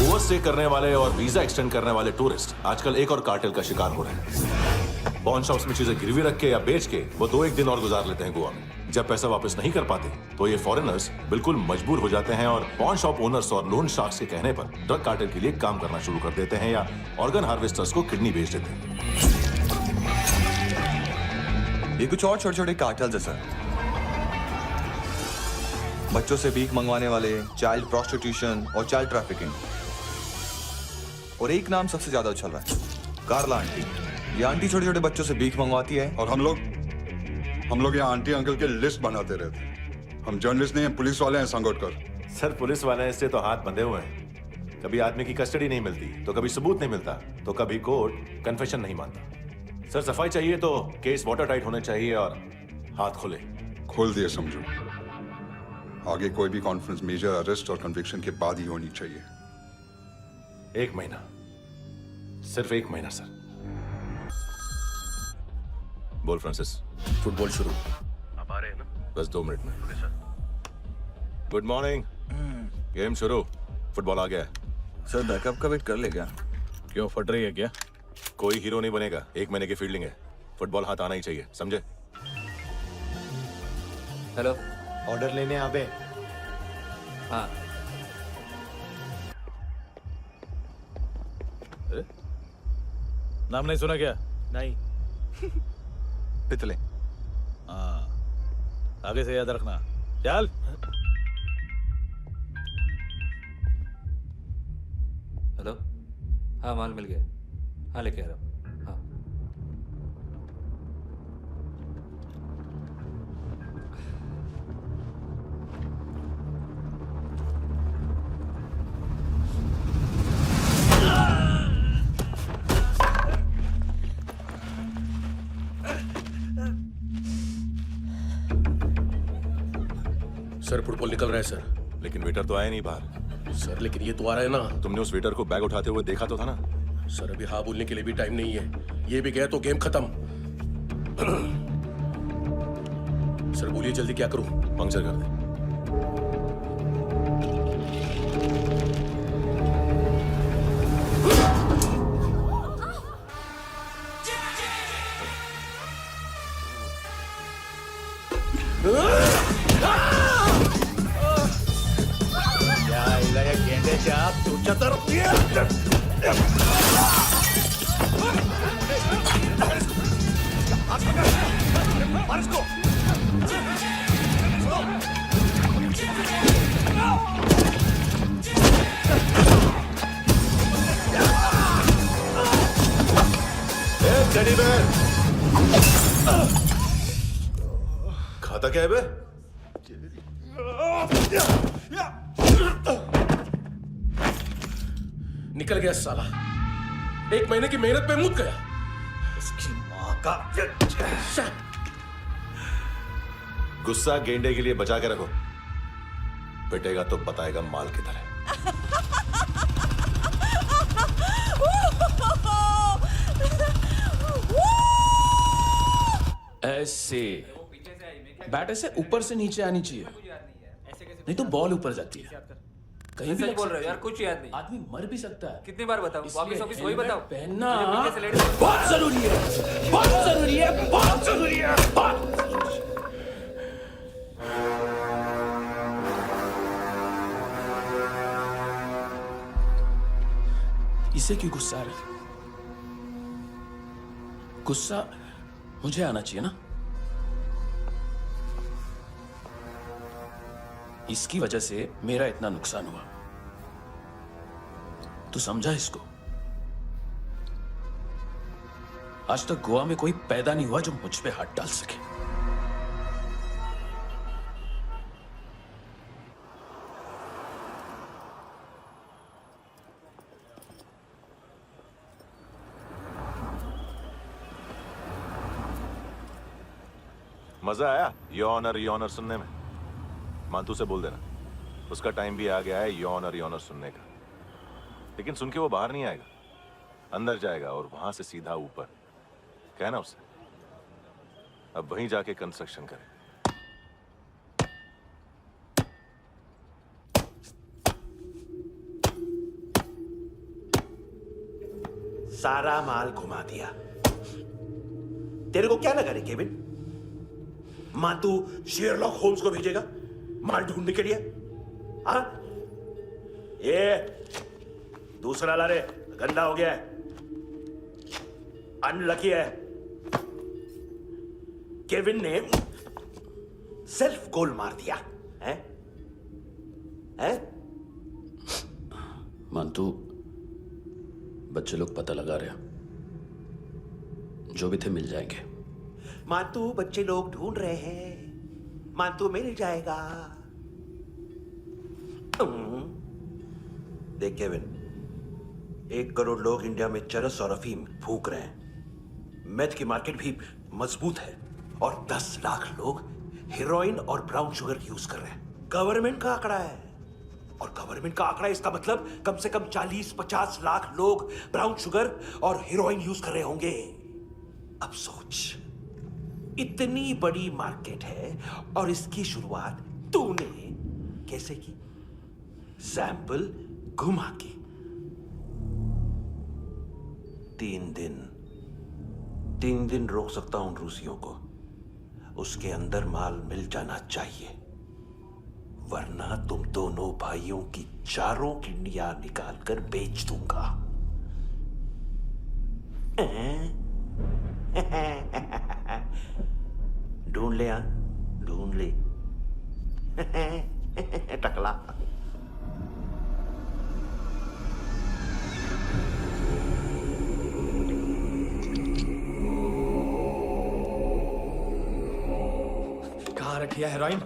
S10: ओवरस्टे करने वाले और वीजा एक्सटेंड करने वाले टूरिस्ट आजकल एक और कार्टेल का शिकार हो रहे हैं। पॉन शॉप्स में चीजें गिरवी रख के या बेच के वो 2-1 दिन और गुजार लेते हैं गोवा में। जब पैसा वापस नहीं कर पाते तो ये फॉरेनर्स बिल्कुल मजबूर हो जाते हैं और पॉन शॉप ओनर्स और लोन शार्क्स के कहने पर ड्रग कार्टेल के लिए काम करना शुरू कर देते हैं या ऑर्गन हार्वेस्टर्स को किडनी बेच देते हैं।
S1: ये कुछ और छोटे-छोटे कार्टेल्स है सर। बच्चों से भीख मंगवाने वाले, चाइल्ड प्रोस्टिट्यूशन और चाइल्ड ट्रैफिकिंग। और एक नाम सबसे ज्यादा उछल रहा है, कार्ला आंटी। ये आंटी छोटे छोटे बच्चों से भीख मंगवाती है।
S6: और हम लोग यहाँ आंटी अंकल के लिस्ट बनाते रहते हैं। हम जर्नलिस्ट नहीं हैं, पुलिस वाले हैं संगोटकर।
S10: सर पुलिस वाले हैं, इससे तो हाथ बंधे हुए हैं। कभी आदमी की कस्टडी नहीं मिलती, तो कभी सबूत नहीं मिलता, तो कभी कोर्ट कन्फेशन नहीं मानता। सर सफाई चाहिए तो केस वाटर टाइट होने चाहिए और हाथ खुले।
S6: खोल दिए समझो। आगे कोई भी कॉन्फ्रेंस मेजर अरेस्ट और कन्विक्शन के बाद ही होनी चाहिए।
S10: 1 महीना, सिर्फ 1 महीना सर। बोल फ्रांसिस।
S9: फुटबॉल शुरू।
S10: आप आ रहे हैं ना? बस 2 मिनट में। Good morning. गेम शुरू। फुटबॉल आ गया है।
S1: सर बैकअप का वेट कर ले क्या?
S10: क्यों, फट रही है क्या? कोई हीरो नहीं बनेगा, 1 महीने की फील्डिंग है। फुटबॉल हाथ आना ही चाहिए, समझे?
S19: हेलो, ऑर्डर लेने आ बे। हाँ।
S5: नाम नहीं सुना क्या?
S19: नहीं।
S1: पितले।
S5: हाँ, आगे से याद रखना। चल।
S19: हेलो, हाँ माल मिल गया। हाँ लेके आ रहा हूँ। हाँ।
S9: सर फुटबॉल निकल रहा है सर।
S10: लेकिन वेटर तो आया नहीं बाहर।
S9: सर लेकिन ये तो आ रहा है ना।
S10: तुमने उस वेटर को बैग उठाते हुए देखा तो था ना?
S9: सर अभी हाँ बोलने के लिए भी टाइम नहीं है। ये भी गया तो गेम खत्म। सर बोलिए जल्दी क्या करूं?
S10: पंक्चर कर दे। खाता क्या है बे?
S9: निकल गया साला। 1 महीने की मेहनत पे मुक गया।
S3: इसकी माँ का।
S10: गुस्सा गेंडे के लिए बचा के रखो, पिटेगा तो बताएगा माल किधर है।
S2: ऐसे बैट ऐसे ऊपर से नीचे आनी चाहिए, नहीं तो बॉल ऊपर जाती है। कहीं भी
S19: बोल रहे हो यार, कुछ याद नहीं।
S2: आदमी मर भी सकता है।
S19: कितनी बार बताऊं? वापिस ऑफिस वही बताओ।
S2: पहनना
S19: मुझे पीछे से लेडीज
S2: बहुत जरूरी है, बहुत जरूरी है, बहुत जरूरी है, बहुत जरूरी है। इसे क्यों गुस्सा आ रहा? गुस्सा मुझे आना चाहिए ना। इसकी वजह से मेरा इतना नुकसान हुआ। तू समझा इसको? आज तक गोवा में कोई पैदा नहीं हुआ जो मुझ पे हाथ डाल सके।
S10: मजा आया योनर सुनने में? मांतू से बोल देना उसका टाइम भी आ गया है योनर सुनने का। लेकिन सुन के वो बाहर नहीं आएगा, अंदर जाएगा और वहां से सीधा ऊपर। कहना उससे अब वहीं जाके कंस्ट्रक्शन करे।
S3: सारा माल घुमा दिया। तेरे को क्या लगा रे केविन? मातू शेरलॉक होम्स को भेजेगा माल ढूंढने के लिए? हाँ, ये दूसरा ला रे, गंदा हो गया है, अनलकी है। केविन ने सेल्फ गोल मार दिया है। है?
S2: मानतू, बच्चे लोग पता लगा रहे हैं, जो भी थे मिल जाएंगे।
S3: मानतू, बच्चे लोग ढूंढ रहे हैं, मानतू मिल जाएगा। देख केविन, 1 करोड़ लोग इंडिया में चरस और अफीम फूक रहे हैं। मेथ की मार्केट भी मजबूत है और 10 लाख लोग हेरोइन और ब्राउन शुगर यूज कर रहे हैं। गवर्नमेंट का आंकड़ा है, और गवर्नमेंट का आंकड़ा, इसका मतलब कम से कम 40-50 लाख लोग ब्राउन शुगर और हेरोइन यूज कर रहे होंगे। अब सोच, इतनी बड़ी मार्केट है और इसकी शुरुआत तूने कैसे की? सैंपल घुमा के। 3 दिन रोक सकता हूं रूसियों को, उसके अंदर माल मिल जाना चाहिए, वरना तुम दोनों भाइयों की चारों किडनियां निकाल कर बेच दूंगा। ढूंढ ले, ढूंढ ले टकला।
S11: कहाँ रखी है हेरोइन?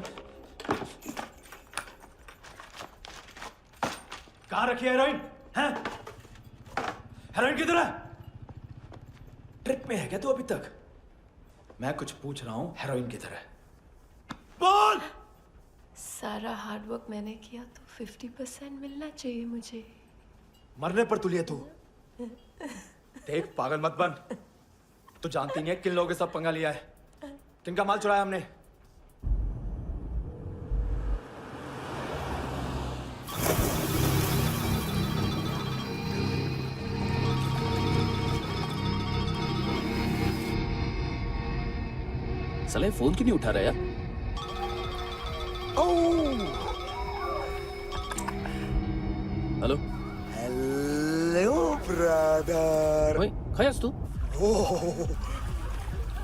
S11: कहाँ रखी है हेरोइन? हैं? हेरोइन किधर है? ट्रिप में है क्या तू अभी तक? मैं कुछ पूछ रहा हूं, हेरोइन किधर है? बोल!
S15: सारा हार्ड वर्क मैंने किया तो 50% मिलना चाहिए मुझे।
S11: मरने पर तुलिए तू। देख, पागल मत बन। तू जानती नहीं है किन लोगों के साथ पंगा लिया है, किनका माल चुराया हमने।
S2: साले फोन क्यों नहीं उठा रहा यार? Hello
S11: hello brother.
S2: ओए, खयास तू?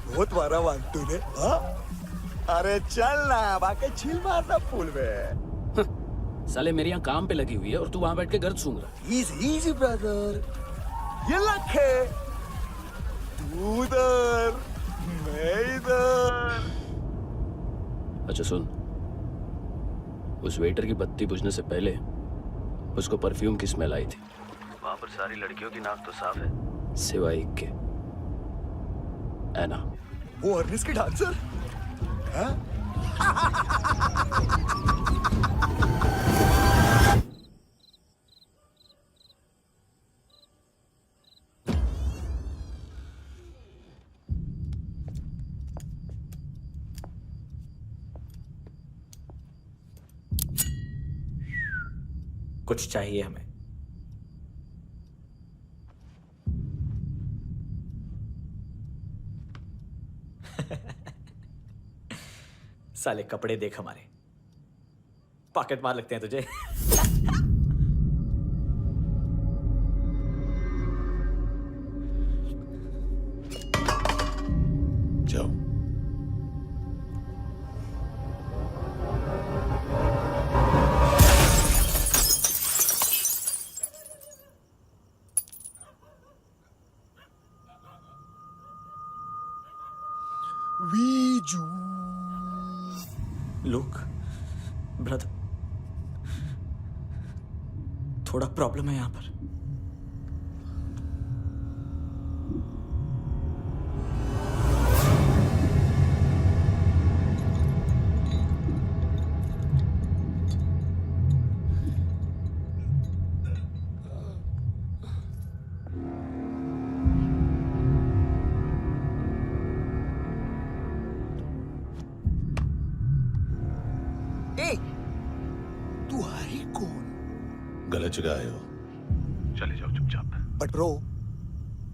S11: बहुत मारा मानतू ने, हाँ? अरे चल ना, बाकी छील मारना पूल में।
S2: साले मेरी यहाँ काम पे लगी हुई है और तू वहां बैठ के गर्द सूंघ रहा।
S11: इजी ब्रदर, ये लक है। तू उधर, मैं इधर।
S2: अच्छा सुन, उस वेटर की बत्ती बुझने से पहले उसको परफ्यूम की स्मेल आई थी। वहां पर सारी लड़कियों की नाक तो साफ है, सिवाय एक के, एना।
S11: वो अर्निस की डांसर? हाँ?
S20: कुछ चाहिए हमें। साले कपड़े देख हमारे, पॉकेट मार लगते हैं तुझे।
S5: जाओ।
S11: वीजू।
S20: लुक ब्रदर, थोड़ा प्रॉब्लम है यहां पर।
S11: तू है कौन?
S5: गलत जगह आए हो, चले जाओ चुपचाप।
S11: बट ब्रो,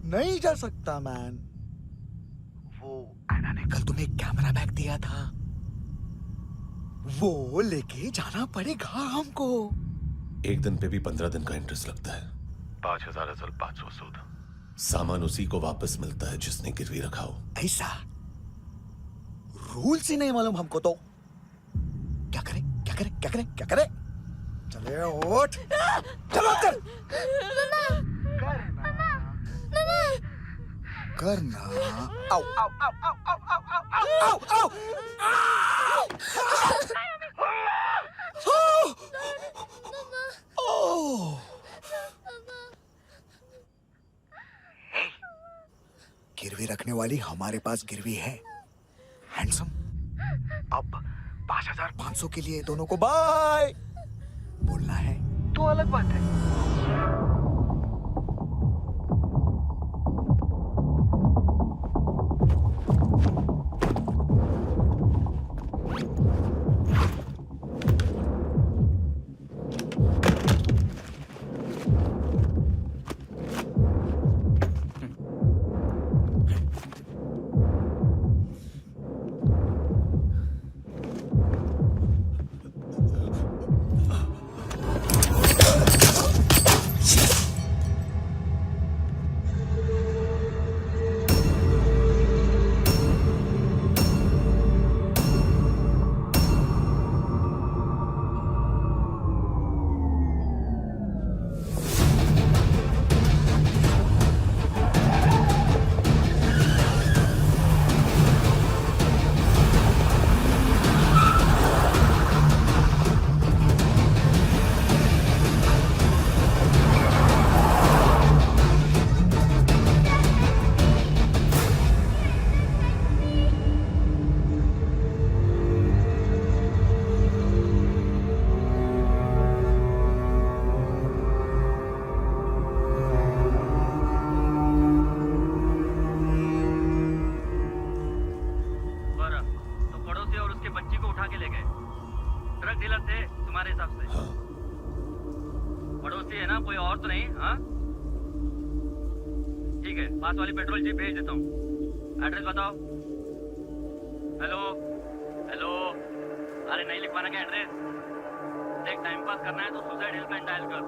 S11: नहीं जा सकता मैन। वो एना ने कल तुम्हें एक कैमरा बैग दिया था, वो लेके जाना पड़ेगा हमको।
S5: एक दिन पे भी 15 दिन का इंटरेस्ट लगता है। 5,000 असल 500 सूद। सामान उसी को वापस मिलता है जिसने गिरवी रखा हो।
S11: ऐसा रूल्स ही नहीं मालूम हमको तो। क्या करें क्या करें क्या करें क्या करें?
S21: चले उठ, चलो चल। करना। आओ आओ आओ आओ आओ आओ आओ आओ। गिरवी रखने वाली हमारे पास गिरवी है। हैंडसम, अब 5,500 के लिए दोनों को बाय बोलना है तो अलग बात है।
S8: पास वाली पेट्रोल जीप भेज देता हूँ। एड्रेस बताओ। हेलो हेलो, अरे नहीं लिखवाना क्या एड्रेस? देख टाइम पास करना है तो सुसाइड हेल्पलाइन डायल कर।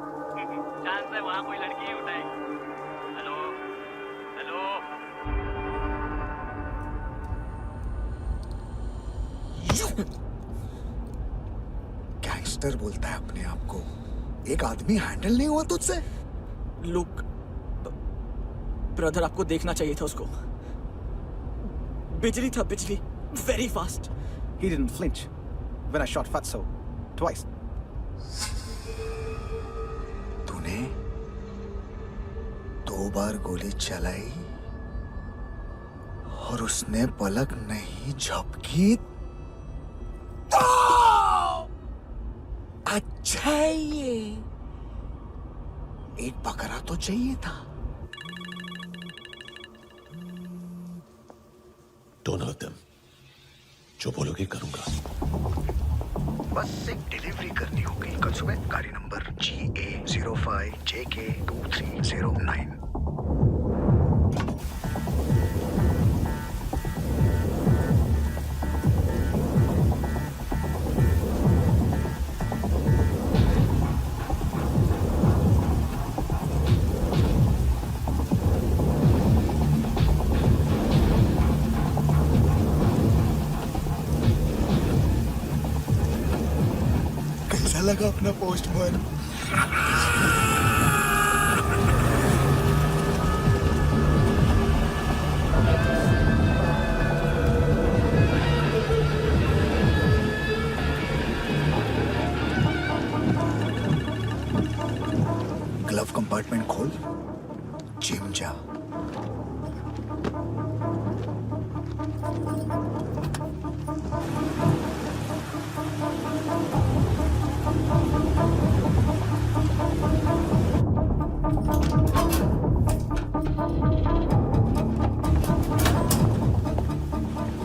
S8: चांस है वहाँ कोई लड़की ही उठाएगी। Hello hello.
S21: गैंगस्टर बोलता है अपने आप को। एक आदमी हैंडल नहीं हुआ तुझसे?
S11: लुक ब्रदर, आपको देखना चाहिए था उसको। बिजली था, बिजली, very fast.
S21: He didn't flinch when I shot Fatso twice. तूने 2 बार गोली चलाई और उसने पलक नहीं झपकी। अच्छा है ये। एक बकरा तो चाहिए था।
S5: Don't hurt them. जो बोलोगे करूंगा।
S21: बस एक डिलीवरी करनी होगी कल सुबह। गाड़ी नंबर GA05JK2309। लगा अपना पोस्टमैन। ग्लव कंपार्टमेंट खोल, जिम जा।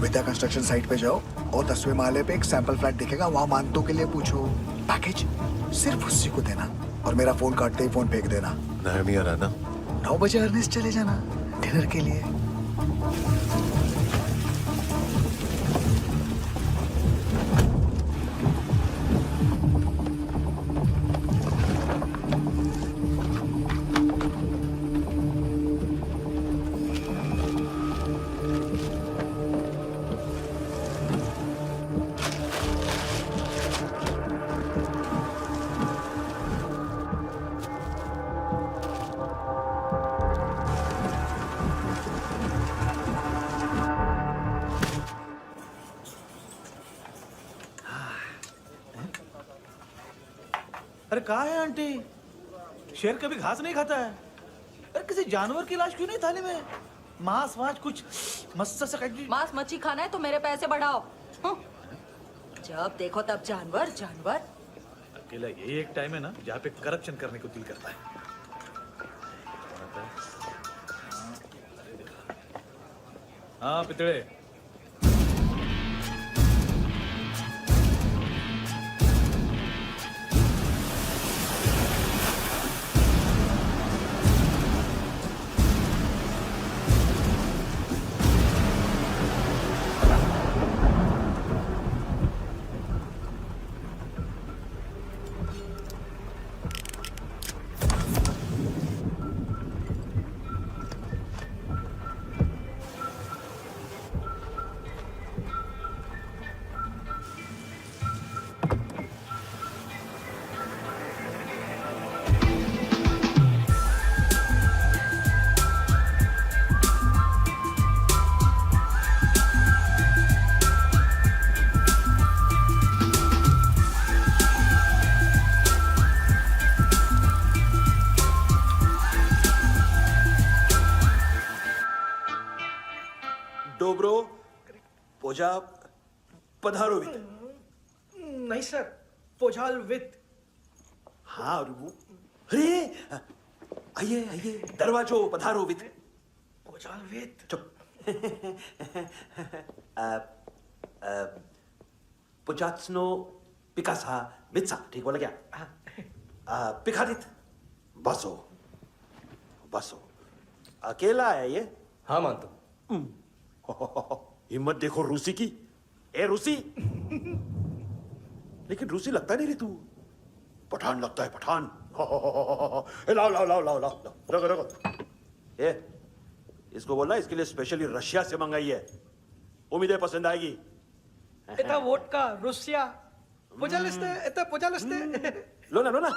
S21: विद्या कंस्ट्रक्शन साइट पे जाओ और 10वें माले पे एक सैंपल फ्लैट दिखेगा, वहां मानतों के लिए पूछो। पैकेज सिर्फ उसी को देना और मेरा फोन काटते ही फोन फेंक देना।
S5: नायमी आ रहा ना?
S21: 9 बजे अर्नेस्ट चले जाना डिनर के लिए।
S11: अरे कहाँ है आंटी? शेर कभी घास नहीं खाता है। अरे किसी जानवर की लाश क्यों नहीं थाली में? मांस वास कुछ मस्त सा
S15: मांस मच्छी खाना है तो मेरे पैसे बढ़ाओ।
S13: जब देखो तब जानवर जानवर।
S11: अकेला यही एक टाइम है ना जहाँ पे करप्शन करने को दिल करता है। हाँ पितड़े,
S3: डोब्रो पोजा पधारोवित।
S11: नहीं सर, पोझाल विथ।
S3: हाँ और वो अरे आइए आइए दरवाजो पधारोवित।
S11: पोझाल विथ।
S3: चुप। पुजात्सनो पिकासा मित्सा, ठीक बोला क्या? पिखादित बसो बसो। अकेला है ये?
S9: हाँ मानता हूँ।
S3: हिम्मत देखो रूसी की। ए रूसी। लेकिन रूसी लगता नहीं रे तू, पठान लगता है पठान। लाओ लाओ लाओ लाओ लाओ, रखो रखो। ए इसको बोलना इसके लिए स्पेशली रशिया से मंगाई है, उम्मीद है पसंद आएगी।
S11: एता वोडका रुसिया पोझालिस्ते, एता पोझालिस्ते।
S3: लो ना लो ना।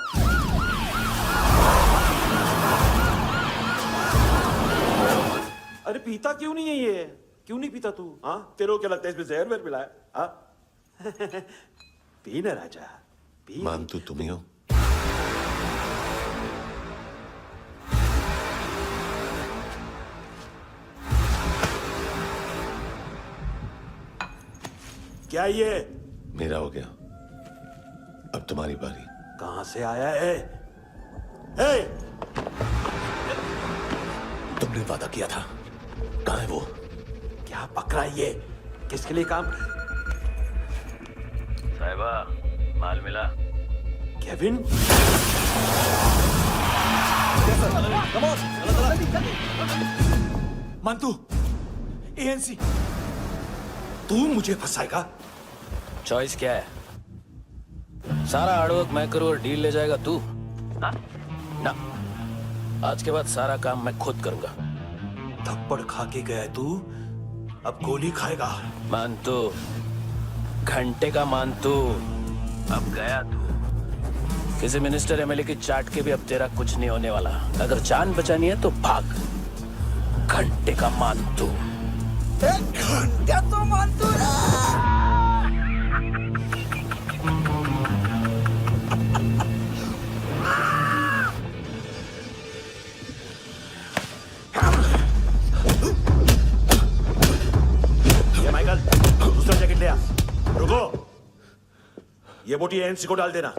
S3: अरे पीता क्यों नहीं है ये? क्यों नहीं पीता तू? हाँ तेरे को क्या लगता है इसमें जहर वहर मिला है? हाँ पी ना राजा पी।
S5: मानतू तुम ही हो?
S3: क्या ये?
S5: मेरा हो गया, अब तुम्हारी बारी।
S3: कहां से आया है? हे!
S5: तुमने वादा किया था, कहां है वो?
S3: क्या पकड़ा ये? किसके लिए काम?
S8: साहिबा माल मिला?
S3: केविन?
S11: मंतू, एएनसी।
S3: तू मुझे फंसाएगा?
S2: चॉइस क्या है? सारा हार्डवर्क मैं करूं और डील ले जाएगा तू? ना, आज के बाद सारा काम मैं खुद करूंगा।
S3: थप्पड़ खा के गया तू, अब गोली खाएगा।
S2: मानतू, घंटे का मानतू, अब गया तू। किसी मिनिस्टर एमएलए की चाट के भी अब तेरा कुछ नहीं होने वाला। अगर जान बचानी है तो भाग। घंटे का मानतू।
S21: घंटा तो मानतू
S3: माइकल, दूसरा जैकेट ले आ। रुको, ये बोटी एएनसी को डाल देना।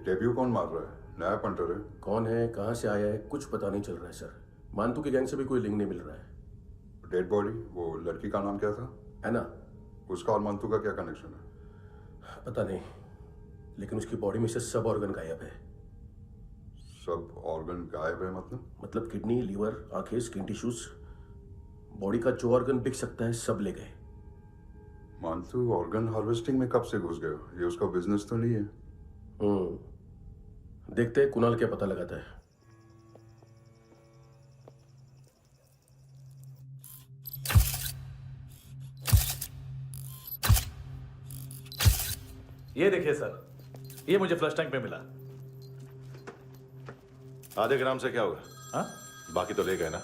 S6: डेब्यू कौन मार रहा है? नया पंटर है।
S3: कौन है, कहाँ से आया है, कुछ पता नहीं चल रहा है सर। मानतू के गैंग से भी कोई लिंक नहीं मिल रहा है।
S6: डेड बॉडी, वो लड़की का नाम क्या था?
S3: है ना?
S6: उसका और मंतू का क्या कनेक्शन है?
S3: पता नहीं, लेकिन उसकी बॉडी में से सब ऑर्गन गायब है।
S6: सब ऑर्गन गायब है
S3: मतलब किडनी, लीवर, आंखें, स्किन टिश्यूज, बॉडी का जो ऑर्गन बिक सकता है सब ले गए।
S6: मंतू ऑर्गन हार्वेस्टिंग में कब से घुस गए? ये उसका बिजनेस तो नहीं है?
S3: देखते हैं कुणाल क्या पता लगाता है।
S11: ये देखिए सर, ये मुझे फ्लश टैंक में मिला।
S10: आधे ग्राम से क्या होगा?
S11: हाँ?
S10: बाकी तो ले गए ना?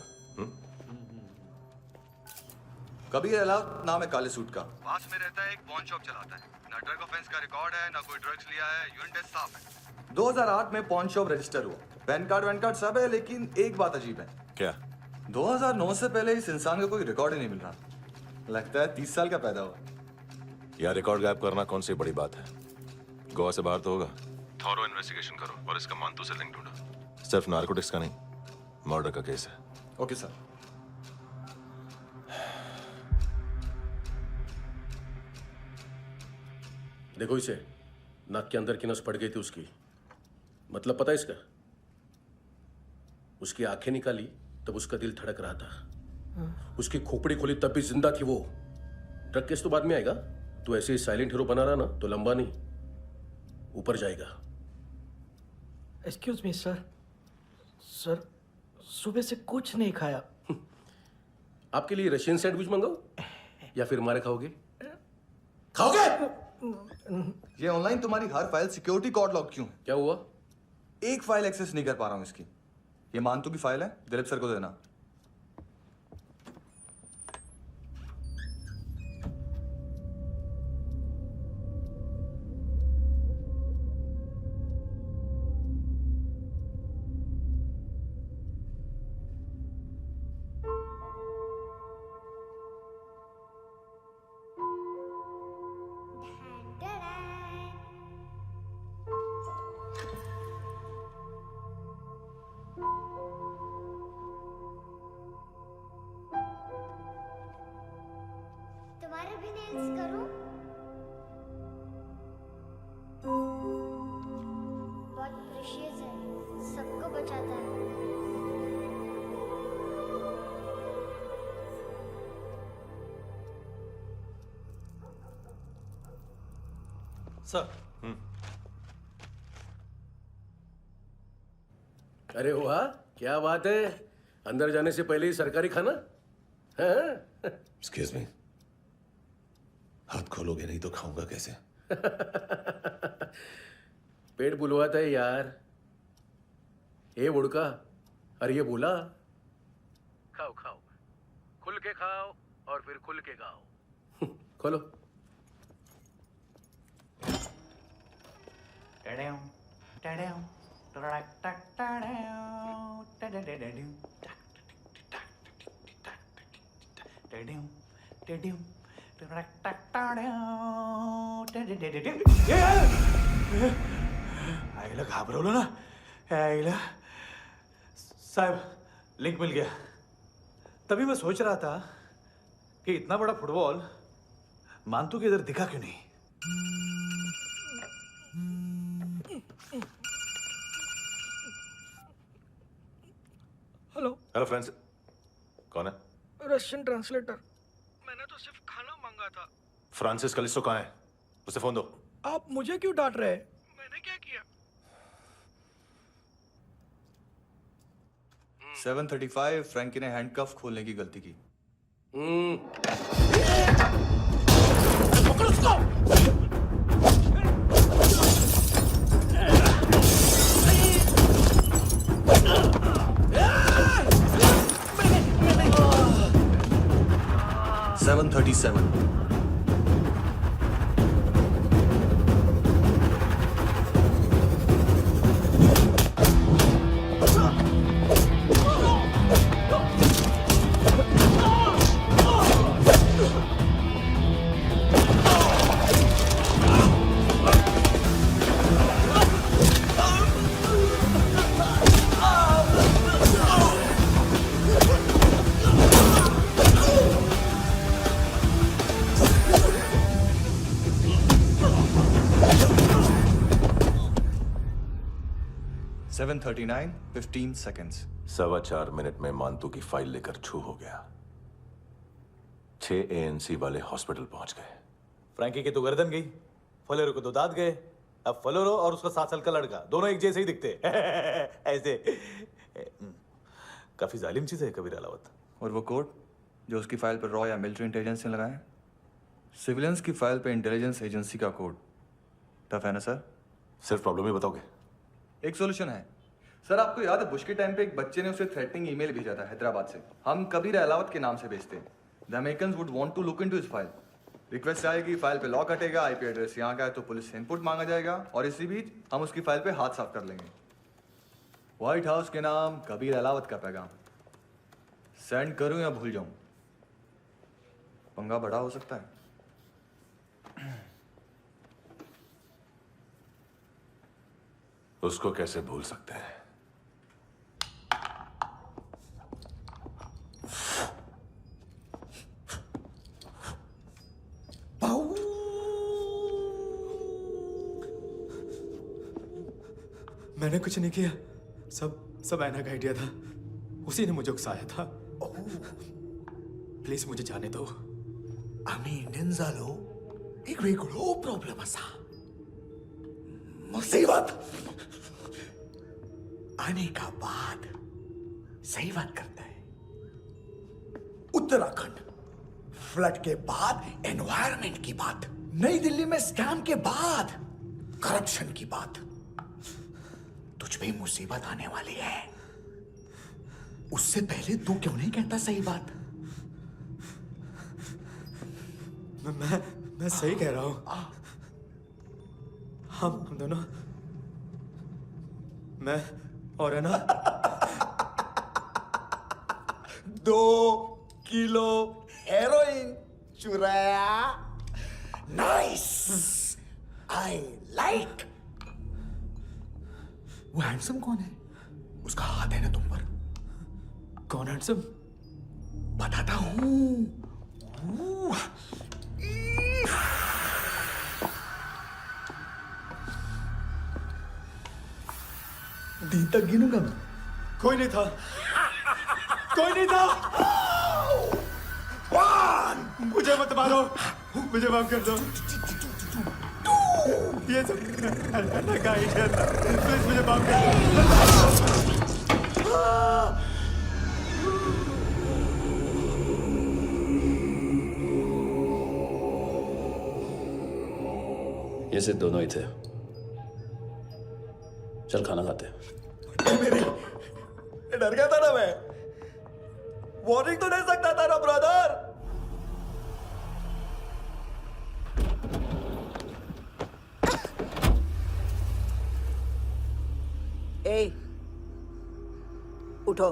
S1: कबीर अलाउद्दीन नाम है काले सूट का, पास में रहता है, एक पॉन शॉप चलाता है। ना ड्रग ऑफेंस का रिकॉर्ड है, ना कोई ड्रग्स लिया है, यूरिन टेस्ट साफ है। 2008 में पॉन शॉप रजिस्टर हुआ, पैन कार्ड सब है, लेकिन एक बात अजीब है।
S10: क्या?
S1: 2009 से पहले इस इंसान का कोई रिकॉर्ड ही नहीं मिल रहा। लगता है 30 साल का पैदा हुआ।
S10: यार रिकॉर्ड गायब करना कौन सी बड़ी बात है? गोवा से बाहर तो होगा। थॉरो इन्वेस्टिगेशन करो और इसका मानतू से लिंक ढूंढो। सिर्फ नार्कोटिक्स का नहीं, मर्डर का केस है।
S1: Okay sir.
S3: देखो इसे, नाक के अंदर की नस पड़ गई थी उसकी। मतलब पता है इसका? उसकी आंखें निकाली तब उसका दिल धड़क रहा था। उसकी खोपड़ी खोली तब भी जिंदा थी वो। ड्रग केस तो बाद में आएगा। तो ऐसे ही साइलेंट हीरो बना रहा ना तो लंबा नहीं, ऊपर जाएगा।
S20: एक्सक्यूज मी सर, सर सुबह से कुछ नहीं खाया।
S3: आपके लिए रशियन सैंडविच मंगाओ या फिर मारे खाओगे? खाओगे?
S1: ये ऑनलाइन तुम्हारी हर फाइल सिक्योरिटी कॉर्ड लॉक क्यों है?
S3: क्या हुआ?
S1: एक फाइल एक्सेस नहीं कर पा रहा हूं इसकी। ये मानतू की फाइल है, दिलीप सर को देना।
S14: तुम्हारे भी नेल्स करूं? बहुत प्रेशियस है, सबको बचाता है।
S11: सर।
S3: अरे वाह, क्या बात है। अंदर जाने से पहले ही सरकारी खाना।
S5: एक्सक्यूज मी, हाथ खोलोगे नहीं तो खाऊंगा कैसे?
S3: पेट बुलवाता है यार। ए बुड़का, अरे ये बोला। खाओ खाओ, खुल के खाओ और फिर खुल के खाओ। खोलो।
S11: आईला घाबरवलं ना आईला। साहब लिंक मिल गया। तभी मैं सोच रहा था कि इतना बड़ा फुटबॉल मानतू के इधर दिखा क्यों नहीं।
S20: हेलो।
S10: हेलो फ्रेंड्स, कौन है?
S20: Russian translator. मैंने तो सिर्फ खाना मांगा था।
S10: फ्रांसिस कलिस्टो कहाँ है? उसे फोन दो।
S20: आप मुझे क्यों डांट रहे हैं? मैंने क्या किया?
S1: 735 फ्रैंकी ने हैंडकफ खोलने की गलती की।
S20: पकड़ उसको।
S1: 737
S20: Hey!
S1: 7:39 15 seconds.
S10: 4.25 मिनट में मानतू की फाइल लेकर छू हो गया। 6 ANC वाले हॉस्पिटल पहुंच गए।
S5: फ्रैंकी की तो गर्दन गई, फलेरो को तो दांत गए। अब फलेरो और उसका 7 साल का लड़का दोनों एक जैसे ही दिखते ऐसे। काफी जालिम चीज है कबीर अलावत।
S1: और वो कोड जो उसकी फाइल पर रॉ या मिलिट्री इंटेलिजेंस ने लगाया, सिविलियंस की फाइल पे इंटेलिजेंस एजेंसी का कोड। टफ है ना सर?
S10: सिर्फ प्रॉब्लम ही बताओगे?
S1: एक सॉल्यूशन है सर। आपको याद है बुश के टाइम पे एक बच्चे ने उसे थ्रेटनिंग ईमेल भेजा था हैदराबाद से। हम कबीर अलावत के नाम से भेजते हैं। The Americans would want to look into his file. Request आएगी, फाइल पे लॉक हटेगा, आईपी एड्रेस यहाँ का है तो पुलिस से इनपुट मांगा जाएगा और इसी बीच हम उसकी फाइल पे हाथ साफ कर लेंगे। व्हाइट हाउस के नाम कबीर अलावत का पैगाम। सेंड करूं या भूल जाऊं? पंगा बड़ा हो सकता है।
S10: उसको कैसे भूल सकते हैं?
S11: मैंने कुछ नहीं किया, सब ऐना का आइडिया था। उसी ने मुझे उकसाया था। प्लीज मुझे जाने दो।
S21: आम्ही इंडियन झालो एक वेगळो प्रॉब्लेम असा। मुसीबत आने का बाद सही बात करता है। उत्तराखंड फ्लड के बाद एनवायरनमेंट की बात, नई दिल्ली में स्कैम के बाद करप्शन की बात। तुझ पे मुसीबत आने वाली है, उससे पहले तू क्यों नहीं कहता सही बात?
S11: मैं सही कह रहा हूं। हम दोनों, मैं और है ना
S21: 2 किलो हेरोइन चुराया। Nice, I like. वो हैंडसम कौन है? उसका हाथ है ना तुम पर?
S11: कौन हैंडसम?
S21: बताता हूं। दी तक गिनूंगा मैं।
S11: कोई नहीं था, कोई नहीं था। मुझे मत मारो, मुझे माफ कर दो। ये सब करना का आइडिया था। प्लीज मुझे माफ कर दो।
S2: ये सिर्फ दोनों ही थे। चल खाना खाते।
S21: मेरी डर गया था ना मैं। वार्निंग तो दे सकता था ना ब्रदर।
S13: ए, उठो।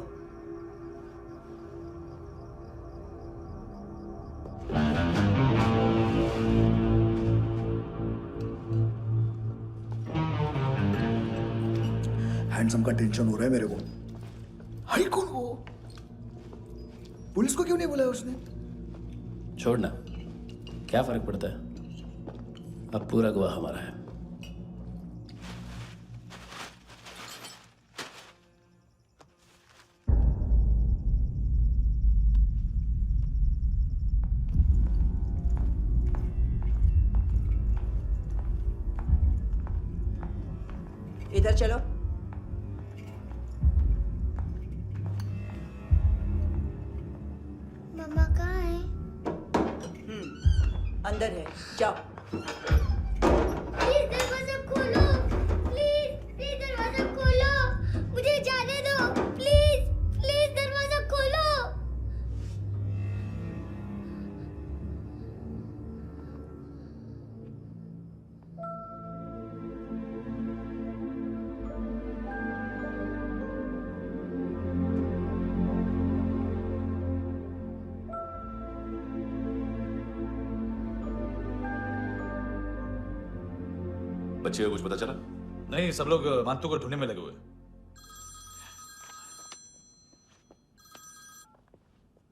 S21: हैंडसम का टेंशन हो रहा है मेरे को। हाई कौन वो? पुलिस को क्यों नहीं बुलाया उसने?
S2: छोड़ना, क्या फर्क पड़ता है? अब पूरा गोवा हमारा है।
S13: इधर चलो।
S14: मम्मा कहाँ है?
S13: अंदर है, जाओ।
S14: प्लीज दरवाजा खोलो, प्लीज दरवाजा खोलो, मुझे जाने दो। प्लीज दरवाजा खोलो।
S5: बच्चे को कुछ पता चला? नहीं, सब लोग मानतू को ढूंढने में लगे हुए।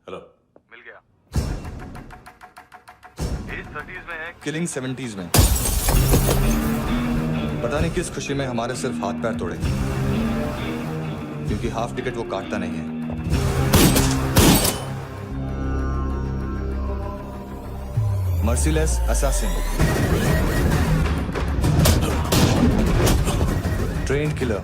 S10: हेलो,
S6: मिल गया। एज 30s में है,
S1: किलिंग 70s में। पता नहीं किस खुशी में हमारे सिर्फ हाथ पैर तोड़े। क्योंकि हाफ टिकट वो काटता नहीं है। Merciless assassin, trained killer.